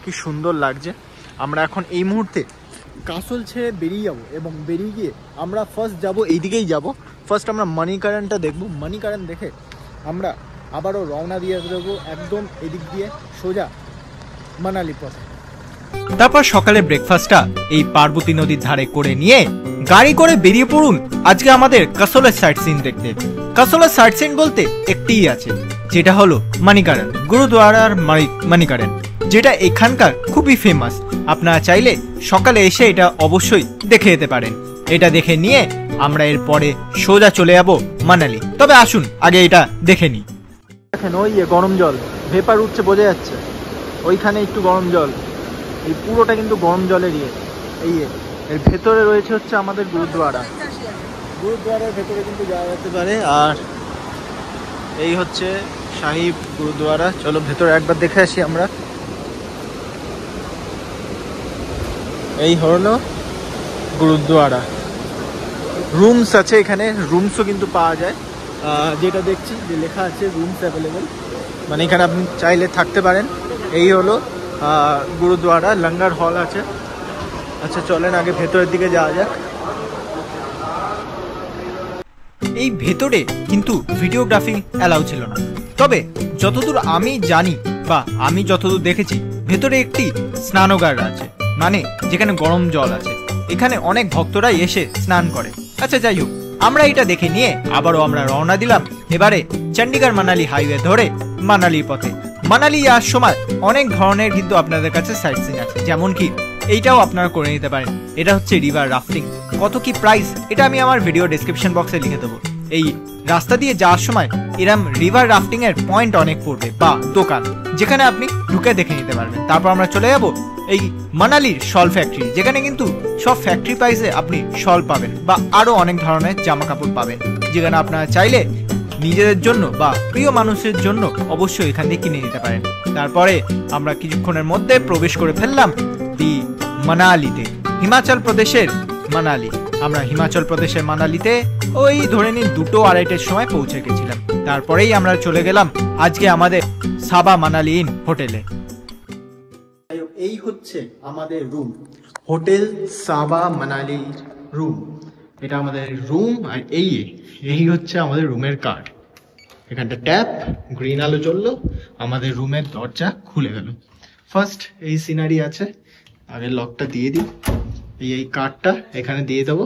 কি সুন্দর লাগছে। আমরা এখন এই মুহূর্তে কাসল ছেড়ে বেরিয়ে যাব, এবং বেরিয়ে গিয়ে আমরা ফার্স্ট যাব, এইদিকেই যাব, ফার্স্ট আমরা মানিকারানটা দেখব। মানিকারান দেখে আমরা আবারও রওনা দিয়ে দেবো একদম এদিক দিয়ে সোজা মানালি পথে। তারপর সকালে ব্রেকফাস্টটা এই পার্বতী নদীর ধারে করে নিয়ে গাড়ি করে বেরিয়ে পড়ুন আজকে আমাদের কাসলের সাইট সিন দেখতে। কাসলের সাইট সিন বলতে একটিই আছে, যেটা হলো মানিকারান, গুরুদুয়ারার মানিকারান, যেটা এখানকার খুবই ফেমাস। আপনারা চাইলে সকালে এসে এটা অবশ্যই দেখে যেতে পারেন। এটা দেখে নিয়ে আমরা এরপরে সোজা চলে যাব মানালি। তবে আসুন আগে এটা দেখে নিই। দেখেন ওই গরম জল ভেপার উঠছে, বোঝা যাচ্ছে, ওইখানে একটু গরম জল, এই পুরোটা কিন্তু গরম জলের এর ভেতরে রয়েছে হচ্ছে আমাদের গুরুদ্বারা। গুরুদ্বারার ভেতরে কিন্তু যাওয়া যেতে পারে। আর এই হচ্ছে সাহিব গুরুদ্বারা। চলো ভেতরে একবার দেখে আসি আমরা। এই হলো গুরুদ্বারা, রুমস আছে এখানে, রুমসও কিন্তু পাওয়া যায়। যেটা দেখছি যে লেখা আছে রুমস অ্যাভেলেবেল, মানে এখানে আপনি চাইলে থাকতে পারেন। এই হলো গুরুদ্বারা, লঙ্গার হল আছে। আচ্ছা চলেন আগে ভেতরের দিকে যাওয়া যাক। এই ভেতরে কিন্তু ভিডিওগ্রাফি অ্যালাউ ছিল না, তবে যতদূর আমি জানি বা আমি যতদূর দেখেছি, ভেতরে একটি স্নানাগার আছে, মানে যেখানে গরম জল আছে। এখানে অনেক ভক্তরাই এসে স্নান করে। আচ্ছা যাই হোক, আমরা এটা দেখে নিয়ে আবারও আমরা রওনা দিলাম এবারে চণ্ডীগড় মানালি হাইওয়ে ধরে মানালির পথে। মানালি যাওয়ার সময় অনেক ধরনের কিন্তু আপনাদের কাছে সাইট সিন আছে, যেমন কি এইটাও আপনারা করে নিতে পারেন। এটা হচ্ছে রিভার রাফটিং। কত কি প্রাইস এটা আমি আমার ভিডিও ডেসক্রিপশন বক্সে লিখে দেবো। এই রাস্তা দিয়ে যাওয়ার সময় এরম রিভার রাফটিং এর পয়েন্ট অনেক পড়বে বা দোকান, যেখানে আপনি ঢুকে দেখে নিতে পারবেন। তারপর আমরা চলে যাব এই মানালির শল ফ্যাক্টরি, যেখানে কিন্তু সব ফ্যাক্টরি প্রাইসে আপনি শল পাবেন বা আরো অনেক ধরনের জামা কাপড় পাবেন, যেখানে আপনারা চাইলে নিজেদের জন্য বা প্রিয় মানুষের জন্য অবশ্যই এখান থেকে কিনে নিতে পারেন। তারপরে আমরা কিছুক্ষণের মধ্যে প্রবেশ করে ফেললাম দি মানালিতে, হিমাচল প্রদেশের মানালি। আমরা হিমাচল প্রদেশের মানালিতে ওই ধরে নিন 2-2:30 সময় পৌঁছে গেছিলাম। তারপরেই আমরা চলে গেলাম আজকে আমাদের সাবা মানালি ইন হোটেলে। এই হচ্ছে আমাদের রুম, হোটেল সাবা মানালি রুম। এটা আমাদের রুম, আর এই হচ্ছে আমাদের রুমের কার্ড। এখানটা ট্যাপ, গ্রিন আলো জ্বললো, আমাদের রুমের দরজা খুলে গেল। ফার্স্ট এই সিনারি আছে, আগে লকটা দিয়ে দিই। এই কার্ডটা এখানে দিয়ে দেবো,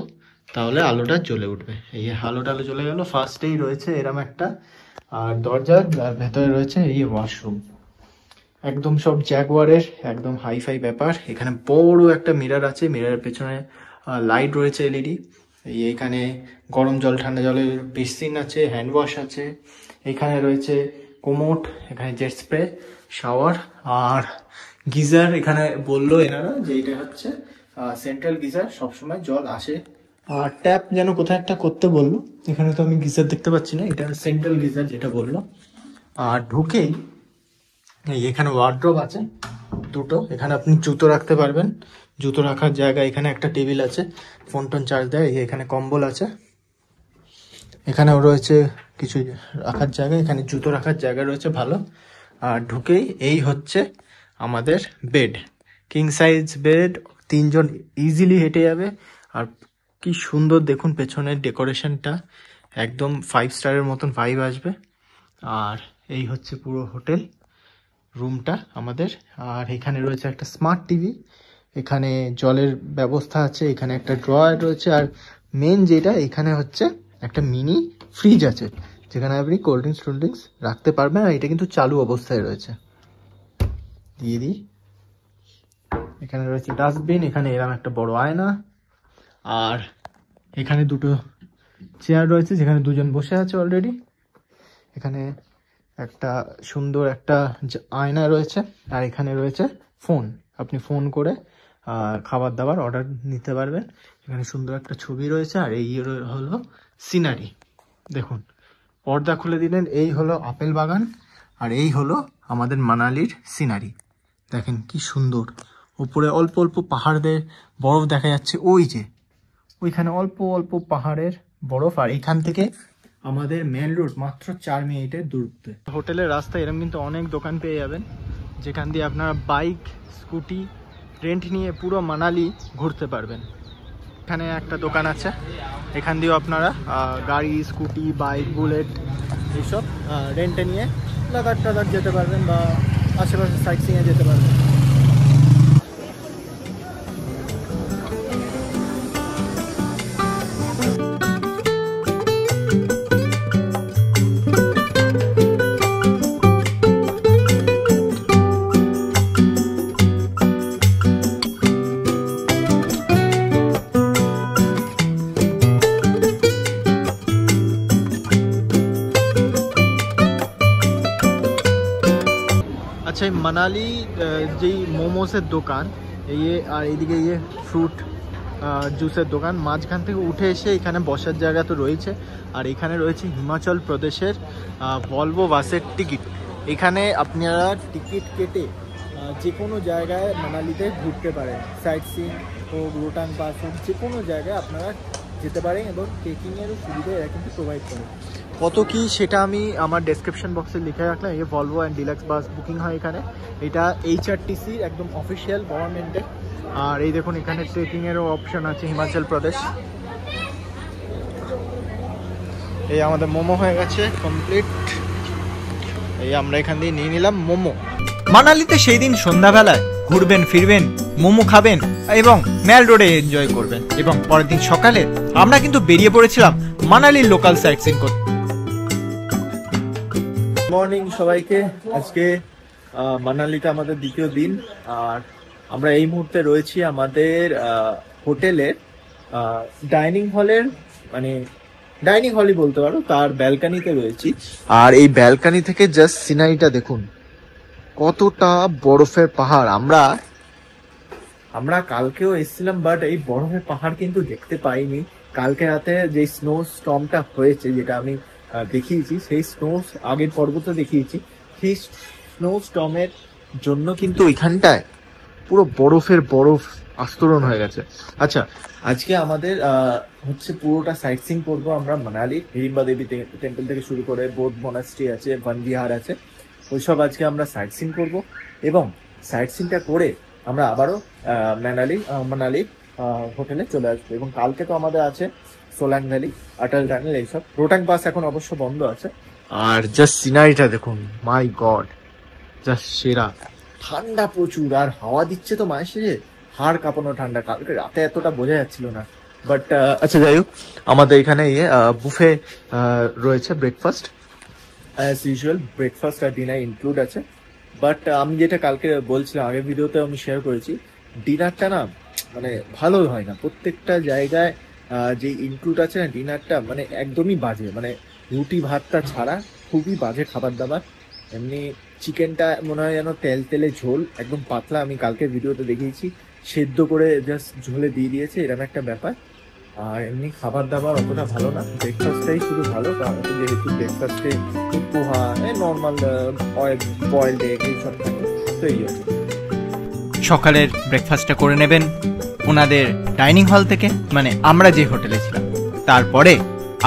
তাহলে আলোটা জ্বলে উঠবে। এই আলোটা জ্বলে গেল। ফার্স্টেই রয়েছে এরম একটা, আর দরজার ভেতরে রয়েছে এই ওয়াশরুম। একদম সব জ্যাগুয়ারের একদম হাইফাই ব্যাপার। এখানে বড় একটা মিরর আছে, মিররের পেছনে লাইট রয়েছে এলইডি। এইখানে গরম জল ঠান্ডা জলের বেসিন আছে, হ্যান্ড ওয়াশ আছে। এখানে রয়েছে কোমোট, এখানে জেট স্প্রে, শাওয়ার আর গিজার। এখানে বললো এনারা যে এটা হচ্ছে সেন্ট্রাল গিজার, সবসময় জল আসে। আর ট্যাপ যেন কোথায় একটা করতে বললো, এখানে তো আমি গিজার দেখতে পাচ্ছি না, এটা সেন্ট্রাল গিজার যেটা বললো। আর ঢুকেই এখানে ওয়ার্ড্রোব আছে দুটো, এখানে আপনি জুতো রাখতে পারবেন, জুতো রাখার জায়গা। এখানে একটা টেবিল আছে, ফোন টোন চার্জ দেয়। এখানে কম্বল আছে, এখানেও রয়েছে কিছু রাখার জায়গা, এখানে জুতো রাখার জায়গা রয়েছে ভালো। আর ঢুকেই এই হচ্ছে আমাদের বেড, কিং সাইজ বেড, 3 জন ইজিলি হেঁটে যাবে। আর কি সুন্দর দেখুন পেছনের ডেকোরেশনটা, একদম 5 স্টারের মতন ভাইব আসবে। আর এই হচ্ছে পুরো হোটেল রুমটা আমাদের। আর এখানে রয়েছে একটা স্মার্ট টিভি, এখানে জলের ব্যবস্থা আছে, এখানে একটা ড্রয়ার রয়েছে। আর মেন যেটা, এখানে হচ্ছে একটা মিনি ফ্রিজ আছে, যেখানে আপনি কোল্ড ড্রিঙ্কস রাখতে পারবেন। আর এটা কিন্তু চালু অবস্থায় রয়েছে। দিয়ে দিই, এখানে রয়েছে ডাস্টবিন, এখানে এরকম একটা বড় আয়না। আর এখানে দুটো চেয়ার রয়েছে, যেখানে 2 জন বসে আছে অলরেডি। এখানে একটা সুন্দর একটা আয়না রয়েছে। আর এখানে রয়েছে ফোন, আপনি ফোন করে খাবার দাবার অর্ডার নিতে পারবেন। এখানে সুন্দর একটা ছবি রয়েছে। আর এই হলো সিনারি, দেখুন পর্দা খুলে দিলেন, এই হলো আপেল বাগান। আর এই হলো আমাদের মানালির সিনারি, দেখেন কি সুন্দর। উপরে অল্প অল্প পাহাড়দের বরফ দেখা যাচ্ছে, ওই যে ওইখানে অল্প অল্প পাহাড়ের বরফ। আর এখান থেকে আমাদের মেন রোড মাত্র 4 মিনিটের দূরত্বে। হোটেলের রাস্তায় এরকম কিন্তু অনেক দোকান পেয়ে যাবেন, যেখান দিয়ে আপনারা বাইক, স্কুটি রেন্ট নিয়ে পুরো মানালি ঘুরতে পারবেন। এখানে একটা দোকান আছে, এখান দিয়েও আপনারা গাড়ি, স্কুটি, বাইক, বুলেট এইসব রেন্টে নিয়ে লাদাখ টাদাখ যেতে পারবেন বা আশেপাশে সাইট সিইংয়ে যেতে পারবেন। আচ্ছা, মানালি যেই মোমোসের দোকান এই, আর এইদিকে এই ফ্রুট জুসের দোকান, মাঝখান থেকে উঠে এসে এখানে বসার জায়গা তো রয়েছে। আর এখানে রয়েছে হিমাচল প্রদেশের ভলভো বাসের টিকিট। এখানে আপনারা টিকিট কেটে যে কোনো জায়গায় মানালিতে ঘুরতে পারেন, সাইট সিইং হোক, রোটাং পাস হোক, যে কোনো জায়গায় আপনারা যেতে পারেন। এবং ট্রেকিংয়েরও সুবিধা এরা কিন্তু প্রোভাইড করে। কত কি সেটা আমি আমার ডেসক্রিপশন বক্সে লিখে রাখলাম। এই Volvo and deluxe bus booking হয় এখানে, এটা HRTC একদম অফিসিয়াল গভর্নমেন্টের। আর এই দেখুন এখানে ট্রেকিংয়েরও অপশন আছে হিমাচল প্রদেশ। এই আমাদের মোমো হয়ে গেছে কমপ্লিট, এই আমরা এখান দিয়ে নিয়ে নিলাম মোমো। মানালিতে সেই দিন সন্ধ্যাবেলায় ঘুরবেন ফিরবেন, মোমো খাবেন এবং ম্যাল রোডে এনজয় করবেন। এবং পরের দিন সকালে আমরা কিন্তু বেরিয়ে পড়েছিলাম মানালির লোকাল সাইট সিইং করতে। মর্নিং সবাইকে, আজকে মানালিতে আমাদের দ্বিতীয় দিন। আর আমরা এই মুহূর্তে রয়েছি আমাদের হোটেলের ডাইনিং হলের, মানে ডাইনিং হলই বলতে পারো, তার ব্যালকানিতে রয়েছি। আর এই ব্যালকানি থেকে জাস্ট সিনারিটা দেখুন, কতটা বরফের পাহাড়। আমরা আমরা কালকেও এসেছিলাম, বাট এই বরফের পাহাড় কিন্তু দেখতে পাইনি। কালকে রাতে যে স্নো স্টর্মটা হয়েছে, যেটা আমি দেখিয়েছি, সেই স্নো আগের পর্বতে দেখিয়েছি, সেই স্নো স্টর্মের জন্য কিন্তু এখানটায় পুরো বরফের বরফ আস্তরণ হয়ে গেছে। আচ্ছা, আজকে আমাদের হচ্ছে পুরোটা সাইট সিইং করবো আমরা মানালি। হিড়িম্বা দেবী টেম্পল থেকে শুরু করে বোধ মনাস্ট্রি আছে, বন বিহার আছে, ওইসব আজকে আমরা সাইট সিইং করবো। এবং সাইট সিইংটা করে আমরা আবারও মানালি হোটেলে চলে আসবো। এবং কালকে তো আমাদের আছে সোলাং ভ্যালি, অটল টানেল, এইসব। রোটাং পাস এখন অবশ্য বন্ধ আছে। আর জাস্ট সিনারিটা দেখুন, মাই গড, জাস্ট সেরা। ঠান্ডা প্রচুর, আর হাওয়া দিচ্ছে তো মাসে, হাড় কাঁপানো ঠান্ডা। কালকে রাতে এতটা বোঝা যাচ্ছিল না। বাট আচ্ছা, যাই হোক, আমাদের এখানে বুফে রয়েছে, ব্রেকফাস্ট অ্যাজ ইউজুয়াল, ব্রেকফাস্ট আর ডিনার ইনক্লুড আছে। বাট আমি যেটা কালকে বলছিলাম, আগের ভিডিওতে আমি শেয়ার করেছি, ডিনারটা না মানে ভালো হয় না। প্রত্যেকটা জায়গায় যে ইনক্লুড আছে না ডিনারটা, মানে একদমই বাজে, মানে রুটি ভাতটা ছাড়া খুবই বাজে খাবার দাবার। এমনি চিকেনটা মনে হয় যেন তেল তেলে ঝোল, একদম পাতলা। আমি কালকে ভিডিওতে দেখিয়েছি, সেদ্ধ করে জাস্ট ঝোলে দিয়ে দিয়েছে, এরকম একটা ব্যাপার। আর এমনি খাবার দাবার অতটা ভালো না। ব্রেকফাস্টটাই শুধু ভালো, কারণ যেহেতু ব্রেকফাস্টে পোহা, নর্মাল বয়েলড এগ এইসব থাকে, তো এই আছে। সকালের ব্রেকফাস্টটা করে নেবেন ওনাদের ডাইনিং হল থেকে, মানে আমরা যে হোটেলে ছিলাম। তারপরে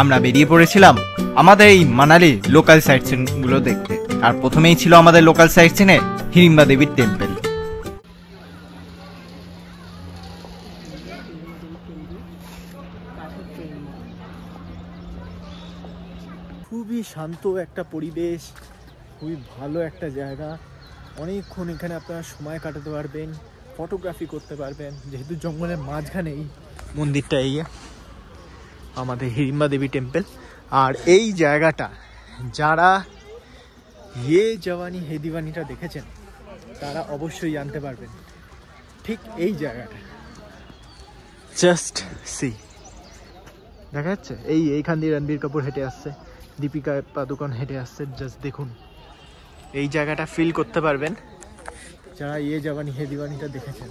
আমরা বেরিয়ে পড়েছিলাম আমাদের এই মানালি লোকাল সাইট সিনগুলো দেখতে। আর প্রথমেই ছিল আমাদের লোকাল সাইট সিনে হিড়িম্বা দেবীর টেম্পল। খুবই শান্ত একটা পরিবেশ, খুবই ভালো একটা জায়গা। অনেকক্ষণ এখানে আপনারা সময় কাটাতে পারবেন, ফটোগ্রাফি করতে পারবেন, যেহেতু জঙ্গলের মাঝখানে এই মন্দিরটা, এই আমাদের হিড়িম্বা দেবী টেম্পল। আর এই জায়গাটা যারা জওয়ানি হে দিওয়ানিটা দেখেছেন তারা অবশ্যই জানতে পারবেন, ঠিক এই জায়গাটা। জাস্ট সি, দেখা যাচ্ছে এইখান দিয়ে রণবীর কাপুর হেঁটে আসছে, দীপিকা পাদুকোন হেঁটে আসছে। জাস্ট দেখুন, এই জায়গাটা ফিল করতে পারবেন যারা জওয়ানি হে দিওয়ানিটা দেখেছেন।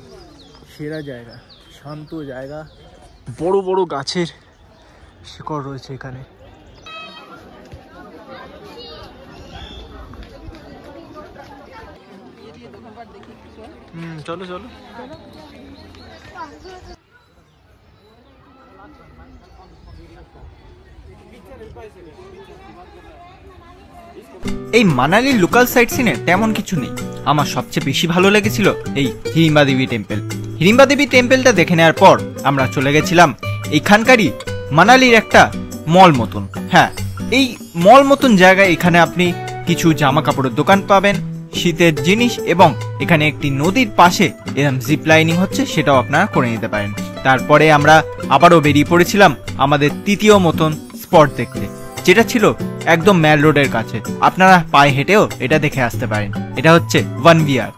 সেরা জায়গা, শান্ত জায়গা, বড় বড় গাছের শিকড় রয়েছে এখানে। চলো চলো। এই মানালির লোকাল সাইট সিনে তেমন কিছু নেই। আমার সবচেয়ে বেশি ভালো লেগেছিল এই হিড়িম্বা দেবী টেম্পল। হিড়িম্বা দেবী টেম্পলটা দেখে নেওয়ার পর আমরা চলে গেছিলাম এইখানকারই মানালির একটা মল মতন। হ্যাঁ, এই মল মতন জায়গায় এখানে আপনি কিছু জামা কাপড়ের দোকান পাবেন, শীতের জিনিস, এবং এখানে একটি নদীর পাশে এরকম জিপ লাইনিং হচ্ছে, সেটাও আপনারা করে নিতে পারেন। তারপরে আমরা আবারও বেরিয়ে পড়েছিলাম আমাদের তৃতীয় মতন স্পট দেখতে, যেটা ছিল একদম ম্যাল রোডের কাছে। আপনারা পায়ে হেঁটেও এটা দেখে আসতে পারেন। এটা হচ্ছে ওয়ান বিহার।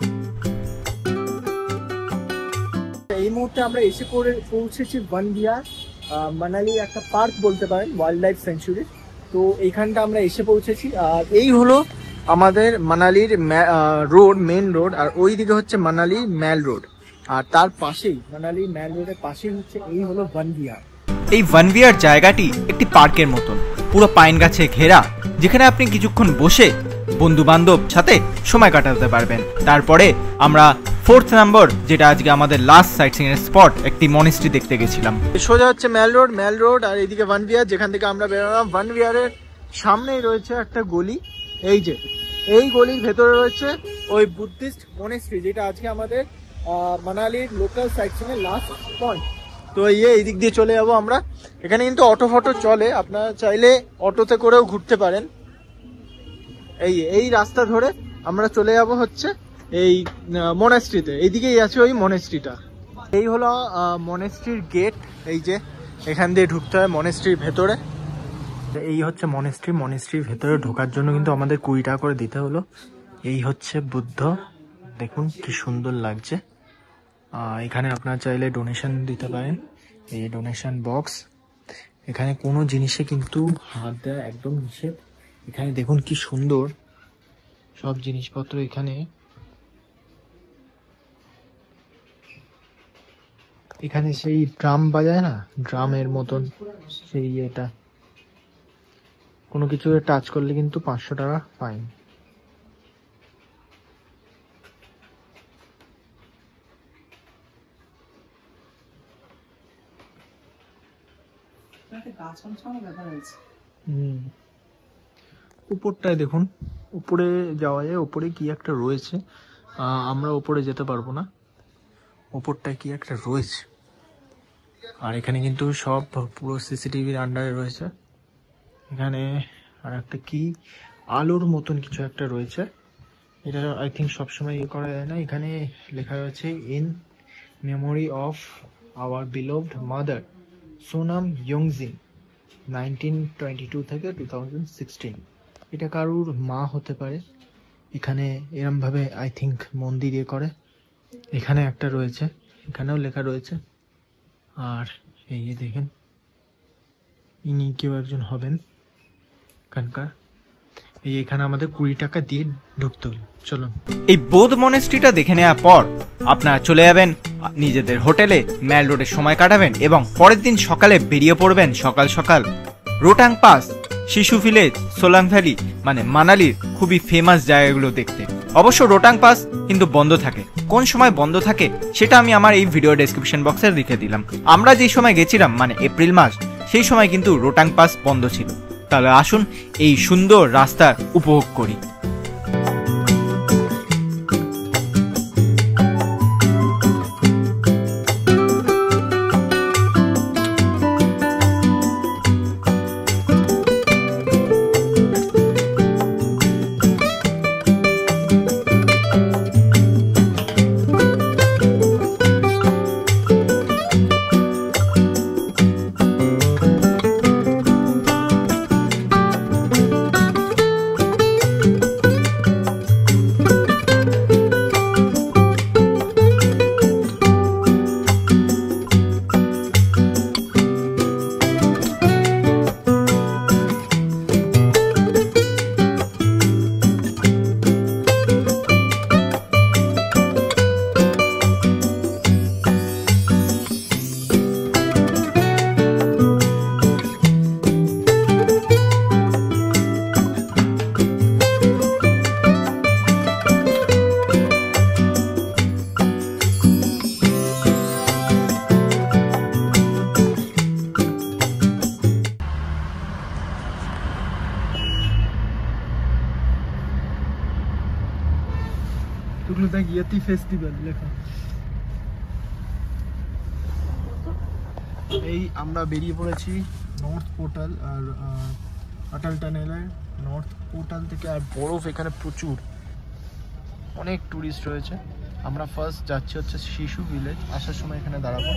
এই মুহূর্তে আমরা এসে পৌঁছেছি ওয়ান বিহার, মানালি একটা পার্ক বলতে পারেন, ওয়াইল্ড লাইফ সেঞ্চুরি। তো এইখানটা আমরা এসে পৌঁছেছি। আর এই হলো আমাদের মানালির রোড, মেন রোড। আর ওই দিকে হচ্ছে মানালি ম্যাল রোড, আর তার পাশেই মানালি ম্যাল রোডের পাশেই হচ্ছে এই হলো ওয়ান বিহার। এই ওয়ান বিহার জায়গাটি একটি পার্কের মতন, পুরো পাইন গাছে ঘেরা, যেখানে আপনি কিছুক্ষণ বসে বন্ধু বান্ধব সাথে সময় কাটাতে পারবেন। তারপরে আমরা 4th নম্বর, যেটা আজকে আমাদের লাস্ট সাইট সিইং এর স্পট, একটি মনিস্ট্রি দেখতে গেছিলাম। সোজা হচ্ছে ম্যাল রোড, আর এইদিকে ওয়ান বিহার, যেখান থেকে আমরা বেরোলাম। ওয়ান বিহারের সামনেই রয়েছে একটা গলি, এই গলির ভেতরে রয়েছে ওই বুদ্ধিস্ট মনেস্ট্রি, যেটা আজকে আমাদের মানালির লোকাল সাইট সিইং এর লাস্ট পয়েন্ট। তো এই দিক দিয়ে চলে যাবো আমরা। এখানে কিন্তু অটো ফটো চলে, আপনারা চাইলে অটোতে করেও ঘুরতে পারেন। এই রাস্তা ধরে আমরা চলে যাব হচ্ছে এই মনেস্ট্রিতে। এইদিকেই আছে ওই মনেস্ট্রিটা। এই হলো মনেস্ট্রির গেট, এই যে এখান দিয়ে ঢুকতে হয় মনেস্ট্রির ভেতরে। এই হচ্ছে মনেস্ট্রির ভেতরে ঢোকার জন্য কিন্তু আমাদের 20 টাকা করে দিতে হলো। এই হচ্ছে বুদ্ধ, দেখুন কি সুন্দর লাগছে। এখানে আপনারা চাইলে ডোনেশন দিতে পারেন, এই ডোনেশন বক্স। এখানে কোনো জিনিসে কিন্তু হাত দেওয়া একদম নিষেধ। এখানে দেখুন কি সুন্দর সব জিনিসপত্র এখানে এখানে সেই ড্রাম বাজায় না, ড্রামের মতন সেই এটা, কোনো কিছু টাচ করলে কিন্তু 500 টাকা ফাইন। উপরটায় দেখুন, উপরে যাওয়া যায়, উপরে কি একটা রয়েছে, আমরা উপরে যেতে পারবো না, উপরটায় কি একটা রয়েছে। আর এখানে কিন্তু সব পুরো সিসিটিভির আন্ডারে রয়েছে। এখানে আর একটা কি আলোর মতন কিছু একটা রয়েছে, এটা আই থিঙ্ক সবসময় ইয়ে করা যায় না। এখানে লেখা রয়েছে in memory of our beloved mother Sonam Yangzin 1922 থেকে 2016। এটা কারুর মা হতে পারে। এখানে এরমভাবে আই থিঙ্ক মন্দির ইয়ে করে। এখানে একটা রয়েছে, এখানেও লেখা রয়েছে। আর এই যে দেখেন, ইনি কেউ একজন হবেন এখানকার। এখানে আমাদের 20 টাকা দিয়ে ঢুকতে হলো। চলুন, এই বোধ মনেস্ট্রিটা দেখে নেওয়ার পর আপনারা চলে যাবেন নিজেদের হোটেলে, ম্যাল রোডে সময় কাটাবেন এবং পরের দিন সকালে বেরিয়ে পড়বেন সকাল সকাল রোটাং পাস, শিশু ভিলেজ, সোলাং ভ্যালি মানে মানালির খুবই ফেমাস জায়গাগুলো দেখতে। অবশ্য রোটাং পাস কিন্তু বন্ধ থাকে। কোন সময় বন্ধ থাকে সেটা আমি আমার এই ভিডিও ডেসক্রিপশন বক্সে লিখে দিলাম। আমরা যেই সময় গেছিলাম মানে এপ্রিল মাস, সেই সময় কিন্তু রোটাং পাস বন্ধ ছিল। তাহলে আসুন এই সুন্দর রাস্তা উপভোগ করি। ফেস্টিভ্যাল লেখা। এই আমরা বেরিয়ে পড়েছি নর্থ পোর্টাল আর অটল টানেলের নর্থ পোর্টাল থেকে। আর বরফ এখানে প্রচুর, অনেক ট্যুরিস্ট রয়েছে। আমরা ফার্স্ট যাচ্ছি হচ্ছে শিশু ভিলেজ। আসার সময় এখানে দাঁড়াবো।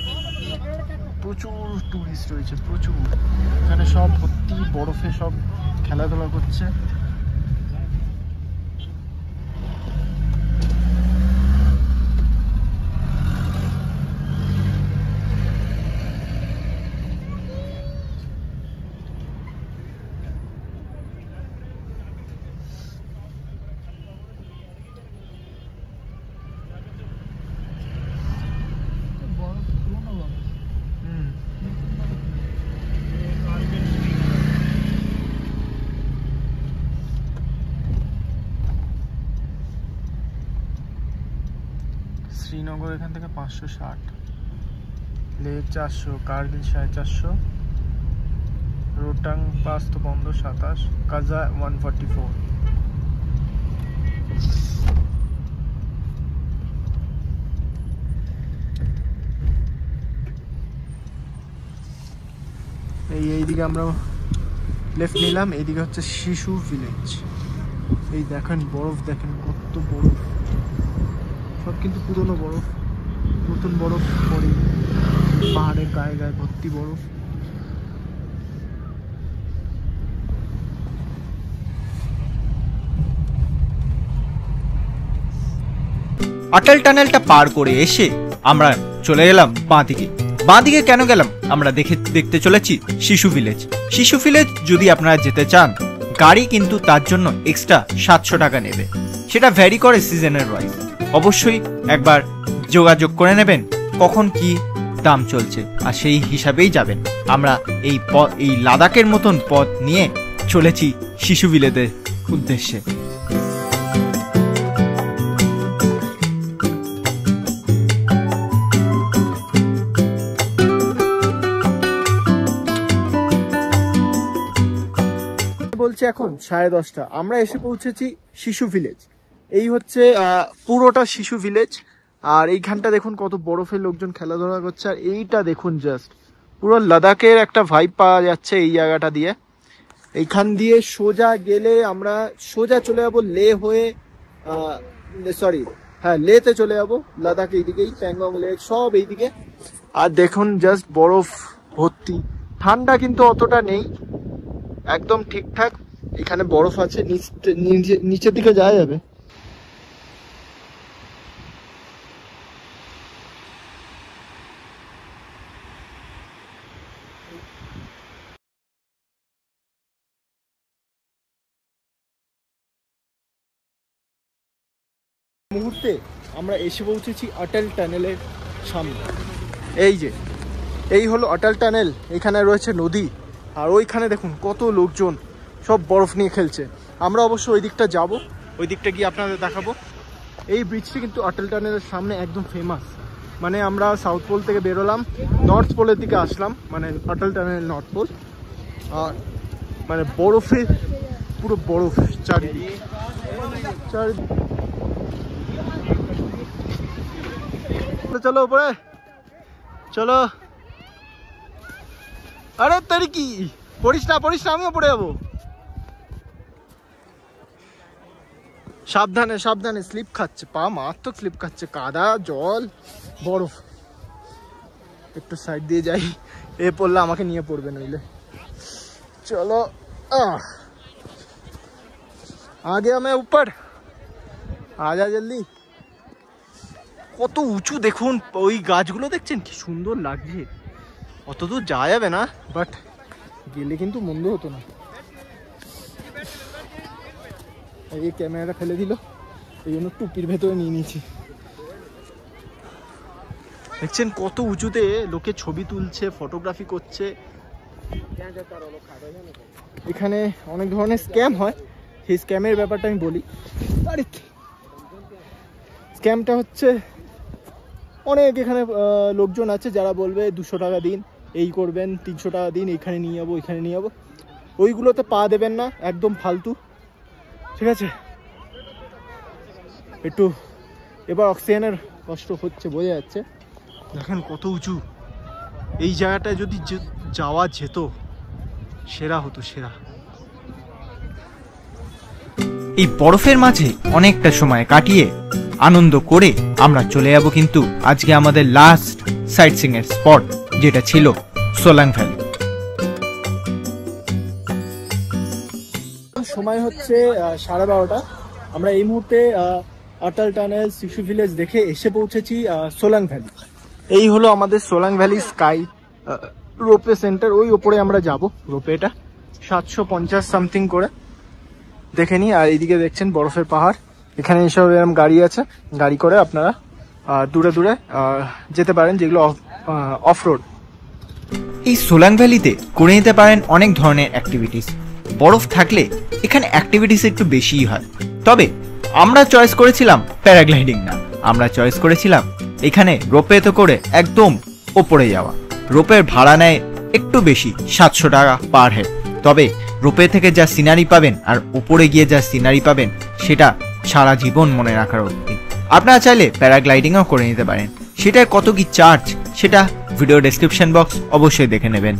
প্রচুর ট্যুরিস্ট রয়েছে, প্রচুর। এখানে সব ভর্তি বরফে সব খেলাধুলা করছে। শ্রীনগর এখান থেকে 560, লেহ 400, কার্গিল 450, রোটাং পাস তো বন্ধ 27, কাজা 144। এইদিকে আমরা লেফট নিলাম, এইদিকে হচ্ছে শিশু ভিলেজ। এই দেখেন বরফ, দেখেন কত বরফ, সব কিন্তু পুরনো বরফ, নতুন বরফ পড়ে পাহাড়ের গায়ে গায়ে ভর্তি বরফ। অটল টানেলটা পার করে এসে আমরা চলে গেলাম বাঁদিকে। বাঁদিকে কেন গেলাম? আমরা দেখতে চলেছি শিশু ভিলেজ। শিশু ভিলেজ যদি আপনারা যেতে চান, গাড়ি কিন্তু তার জন্য এক্সট্রা 700 টাকা নেবে। সেটা ভ্যারি করে সিজনের ওয়াইজ। অবশ্যই একবার যোগাযোগ করে নেবেন কখন কি দাম চলছে, আর সেই হিসাবেই যাবেন। আমরা এই লাদাখের মতন পথ নিয়ে চলেছি শিশু ভিলেজের উদ্দেশ্যে। বলছে এখন 10:30। আমরা এসে পৌঁছেছি শিশু ভিলেজ। এই হচ্ছে পুরোটা শিশু ভিলেজ। আর এইখানটা দেখুন কত বরফের লোকজন খেলাধুলা করছে। আর এইটা দেখুন, জাস্ট পুরো লাদাখের একটা ভাইব পাওয়া যাচ্ছে এই জায়গাটা দিয়ে। এইখান দিয়ে সোজা গেলে আমরা সোজা চলে যাবো লে হয়ে, লেতে চলে যাবো। লাদাখ এইদিকেই, প্যাংগং লেক সব এইদিকে। আর দেখুন জাস্ট বরফ ভর্তি। ঠান্ডা কিন্তু অতটা নেই, একদম ঠিকঠাক। এখানে বরফ আছে, নিচের দিকে যাওয়া যাবে। মুহূর্তে আমরা এসে পৌঁছেছি অটল টানেলের সামনে। এই হলো অটল টানেল। এখানে রয়েছে নদী, আর ওইখানে দেখুন কত লোকজন সব বরফ নিয়ে খেলছে। আমরা অবশ্য ওই দিকটা যাবো, ওই দিকটা গিয়ে আপনাদের দেখাবো। এই ব্রিজটি কিন্তু অটল টানেলের সামনে একদম ফেমাস। মানে আমরা সাউথ পোল থেকে বেরোলাম, নর্থ পোলের দিকে আসলাম, মানে অটল টানেল নর্থ পোল। আর মানে বরফে পুরো বরফ চারিদিকে। চলো উপরে চলো। আরে তোর কি, পড়িস না আমিও পড়ে যাবো। সাবধানে সাবধানে, স্লিপ খাচ্ছে পা, মারাত্মক স্লিপ খাচ্ছে। কাদা, জল, বরফ। একটু সাইড দিয়ে যাই, এ পড়লে আমাকে নিয়ে পড়বে নইলে। চলো আগে আমি উপর আজা জলদি। কত উঁচু দেখুন, ওই গাছগুলো দেখছেন কি সুন্দর লাগছে। অত দূর যাওয়া যাবে না, বাট গেলে কিন্তু মন্দ হতো না। এই ক্যামেরাটা ফেলে দিল, এই জন্য টুপির ভেতরে নিয়ে নিয়েছি। দেখছেন কত উঁচুতে লোকে ছবি তুলছে, ফটোগ্রাফি করছে। এখানে অনেক ধরনের স্ক্যাম হয়, সেই স্ক্যামের ব্যাপারটা আমি বলি। আরে স্ক্যামটা হচ্ছে, অনেক এখানে লোকজন আছে যারা বলবে 200 টাকা দিন, এই করবেন, 300 টাকা দিন, এখানে নিয়ে যাবো, এখানে নিয়ে যাবো। ওইগুলোতে পা দেবেন না, একদম ফালতু, ঠিক আছে? একটু এবার অক্সিজেনের কষ্ট হচ্ছে, বোঝা যাচ্ছে। দেখেন কত উঁচু। এই জায়গাটায় যদি যাওয়া যেত, সেরা হতো, সেরা। এই বরফের মাঝে অনেকটা সময় কাটিয়ে আনন্দ করে আমরা চলে যাব কিন্তু আজকে আমাদের লাস্ট সাইট সিইং এর স্পট, যেটা ছিল সোলাং ভ্যালি। সময় হচ্ছে 12:30। আমরা এই মুহূর্তে অটল টানেল, শিশু ভিলেজ দেখে এসে পৌঁছেছি সোলাং ভ্যালি। এই হলো আমাদের Solang valley sky ropeway centre. ওই ওপরে আমরা যাব। রোপওয়েটা 750 সামথিং করে, দেখে নিই। আর এইদিকে দেখছেন বরফের পাহাড়। এখানে এইসব এরকম গাড়ি আছে, গাড়ি করে আপনারা দূরে দূরে যেতে পারেন, যেগুলো অফ রোড। এই সোলাং ভ্যালিতে করে নিতে পারেন অনেক ধরনের অ্যাক্টিভিটিস। বরফ থাকলে এখানে অ্যাক্টিভিটিস একটু বেশিই হয়। তবে আমরা চয়েস করেছিলাম প্যারাগ্লাইডিং না, আমরা চয়েস করেছিলাম এখানে রোপওয়েতে করে একদম ওপরে যাওয়া। রোপওয়ের ভাড়া নেয় একটু বেশি, 700 টাকা পার হেড। তবে রোপওয়ে থেকে যা সিনারি পাবেন আর উপরে গিয়ে যা সিনারি পাবেন, সেটা সারা জীবন মনে রাখার অবধি। আপনারা চাইলে প্যারাগ্লাইডিংও করে নিতে পারেন। সেটার কত কি চার্জ, সেটা ভিডিও ডেসক্রিপশন বক্স অবশ্যই দেখে নেবেন।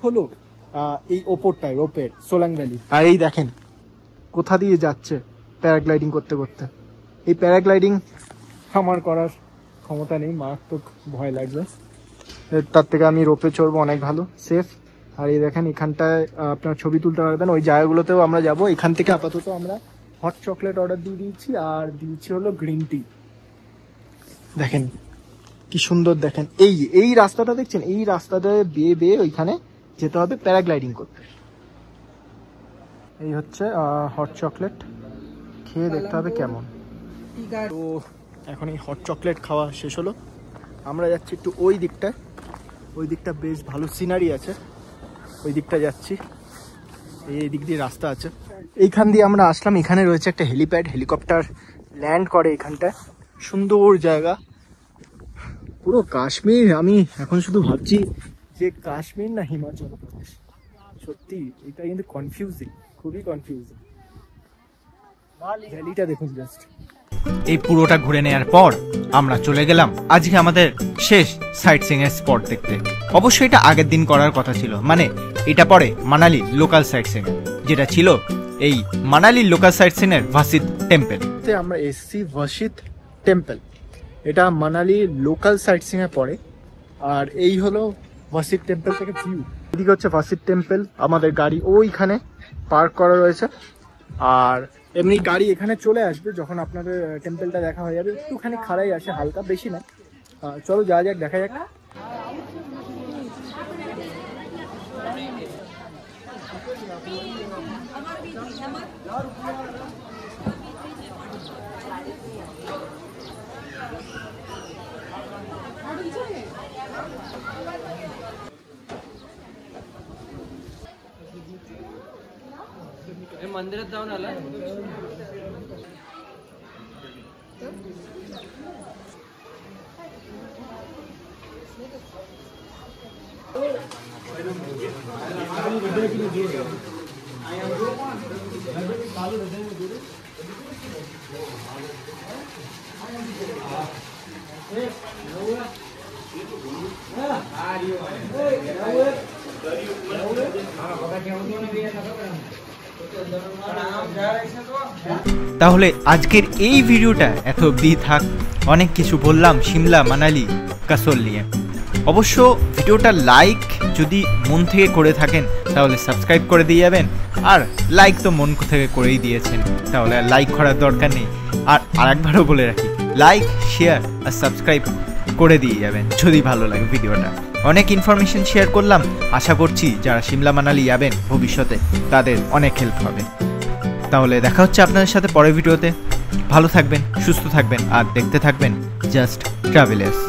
হলো এই ওপরটায় রোপের সোলাং ভ্যালি। আর এই দেখেন কোথা দিয়ে যাচ্ছে প্যারাগ্লাইডিং করতে করতে। এই প্যারাগ্লাইডিং আমার করার ক্ষমতা নেই, মারাত্মক ভয় লাগবে। তার থেকে আমি রোপে চড়বো, অনেক ভালো, সেফ। আর এই দেখেন এখানটায় আপনার ছবি তুলতে পারবেন, ওই জায়গাগুলোতেও আমরা যাব। এখান থেকে আপাতত আমরা হট চকলেট অর্ডার দিয়ে দিয়েছি, আর দিয়েছি হলো গ্রিন টি। দেখেন কি সুন্দর, দেখেন এই রাস্তাটা দেখছেন, এই রাস্তাটা বেয়ে বেয়ে ওইখানে যেতে হবে প্যারাগ্লাইডিং করতে। এই হচ্ছে হট চকলেট, খেয়ে দেখতে হবে কেমন। তো এখন এই হট চকলেট খাওয়া শেষ হলো, আমরা যাচ্ছি একটু ওই দিকটায়। ওই দিকটা বেশ ভালো সিনারি আছে, ওই দিকটা যাচ্ছি। এই দিক দিয়ে রাস্তা আছে, এইখান দিয়ে আমরা আসলাম। এখানে রয়েছে একটা হেলিপ্যাড, হেলিকপ্টার ল্যান্ড করে এখানটায়। সুন্দর জায়গা, পুরো কাশ্মীর। আমি এখন শুধু ভাবছি যে কাশ্মীর না হিমাচল প্রদেশ। সত্যি এটা কিন্তু কনফিউজিং, খুবই কনফিউজিং। ভ্যালিটা দেখুন জাস্ট। এই পুরোটা ঘুরে নেওয়ার পর আমরা চলে গেলাম আজকে আমাদের শেষ সাইট সিইং এর স্পট দেখতে। অবশ্যই এটা আগের দিন করার কথা ছিল, মানে এটা পরে মানালি লোকাল সাইট সিইং, যেটা ছিল এই মানালির লোকাল সাইট সিইং এর ভাসিত টেম্পল। আমরা এসছি ভাসিত টেম্পল, এটা মানালি লোকাল সাইট সিইং এ পড়ে। আর এই হলো ভাসিত টেম্পল থেকে ভিউ। এদিকে হচ্ছে ভাসিত টেম্পল, আমাদের গাড়ি ওইখানে পার্ক করা রয়েছে। আর এমনি গাড়ি এখানে চলে আসবে যখন আপনাদের টেম্পলটা দেখা হয়ে যাবে। একটুখানি খাড়াই আসে, হালকা, বেশি না। চলো যাওয়া যাক, দেখা যাক। मंदिरात जाऊन आला তাহলে আজকের এই ভিডিওটা এত অবধি থাক। অনেক কিছু বললাম সিমলা, মানালি, কাসোল নিয়ে। অবশ্য ভিডিওটা লাইক যদি মন থেকে করে থাকেন তাহলে সাবস্ক্রাইব করে দিয়ে যাবেন। আর লাইক তো মন থেকে করেই দিয়েছেন, তাহলে আর লাইক করার দরকার নেই। আর আরেকবারও বলে রাখি, লাইক, শেয়ার আর সাবস্ক্রাইব করে দিয়ে যাবেন যদি ভালো লাগে ভিডিওটা। অনেক ইনফরমেশন শেয়ার করলাম, আশা করছি যারা সিমলা মানালি যাবেন ভবিষ্যতে তাদের অনেক হেল্প হবে। তাহলে দেখা হচ্ছে আপনাদের সাথে পরের ভিডিওতে। ভালো থাকবেন, সুস্থ থাকবেন আর দেখতে থাকবেন জাস্ট ট্রাভেলার্স।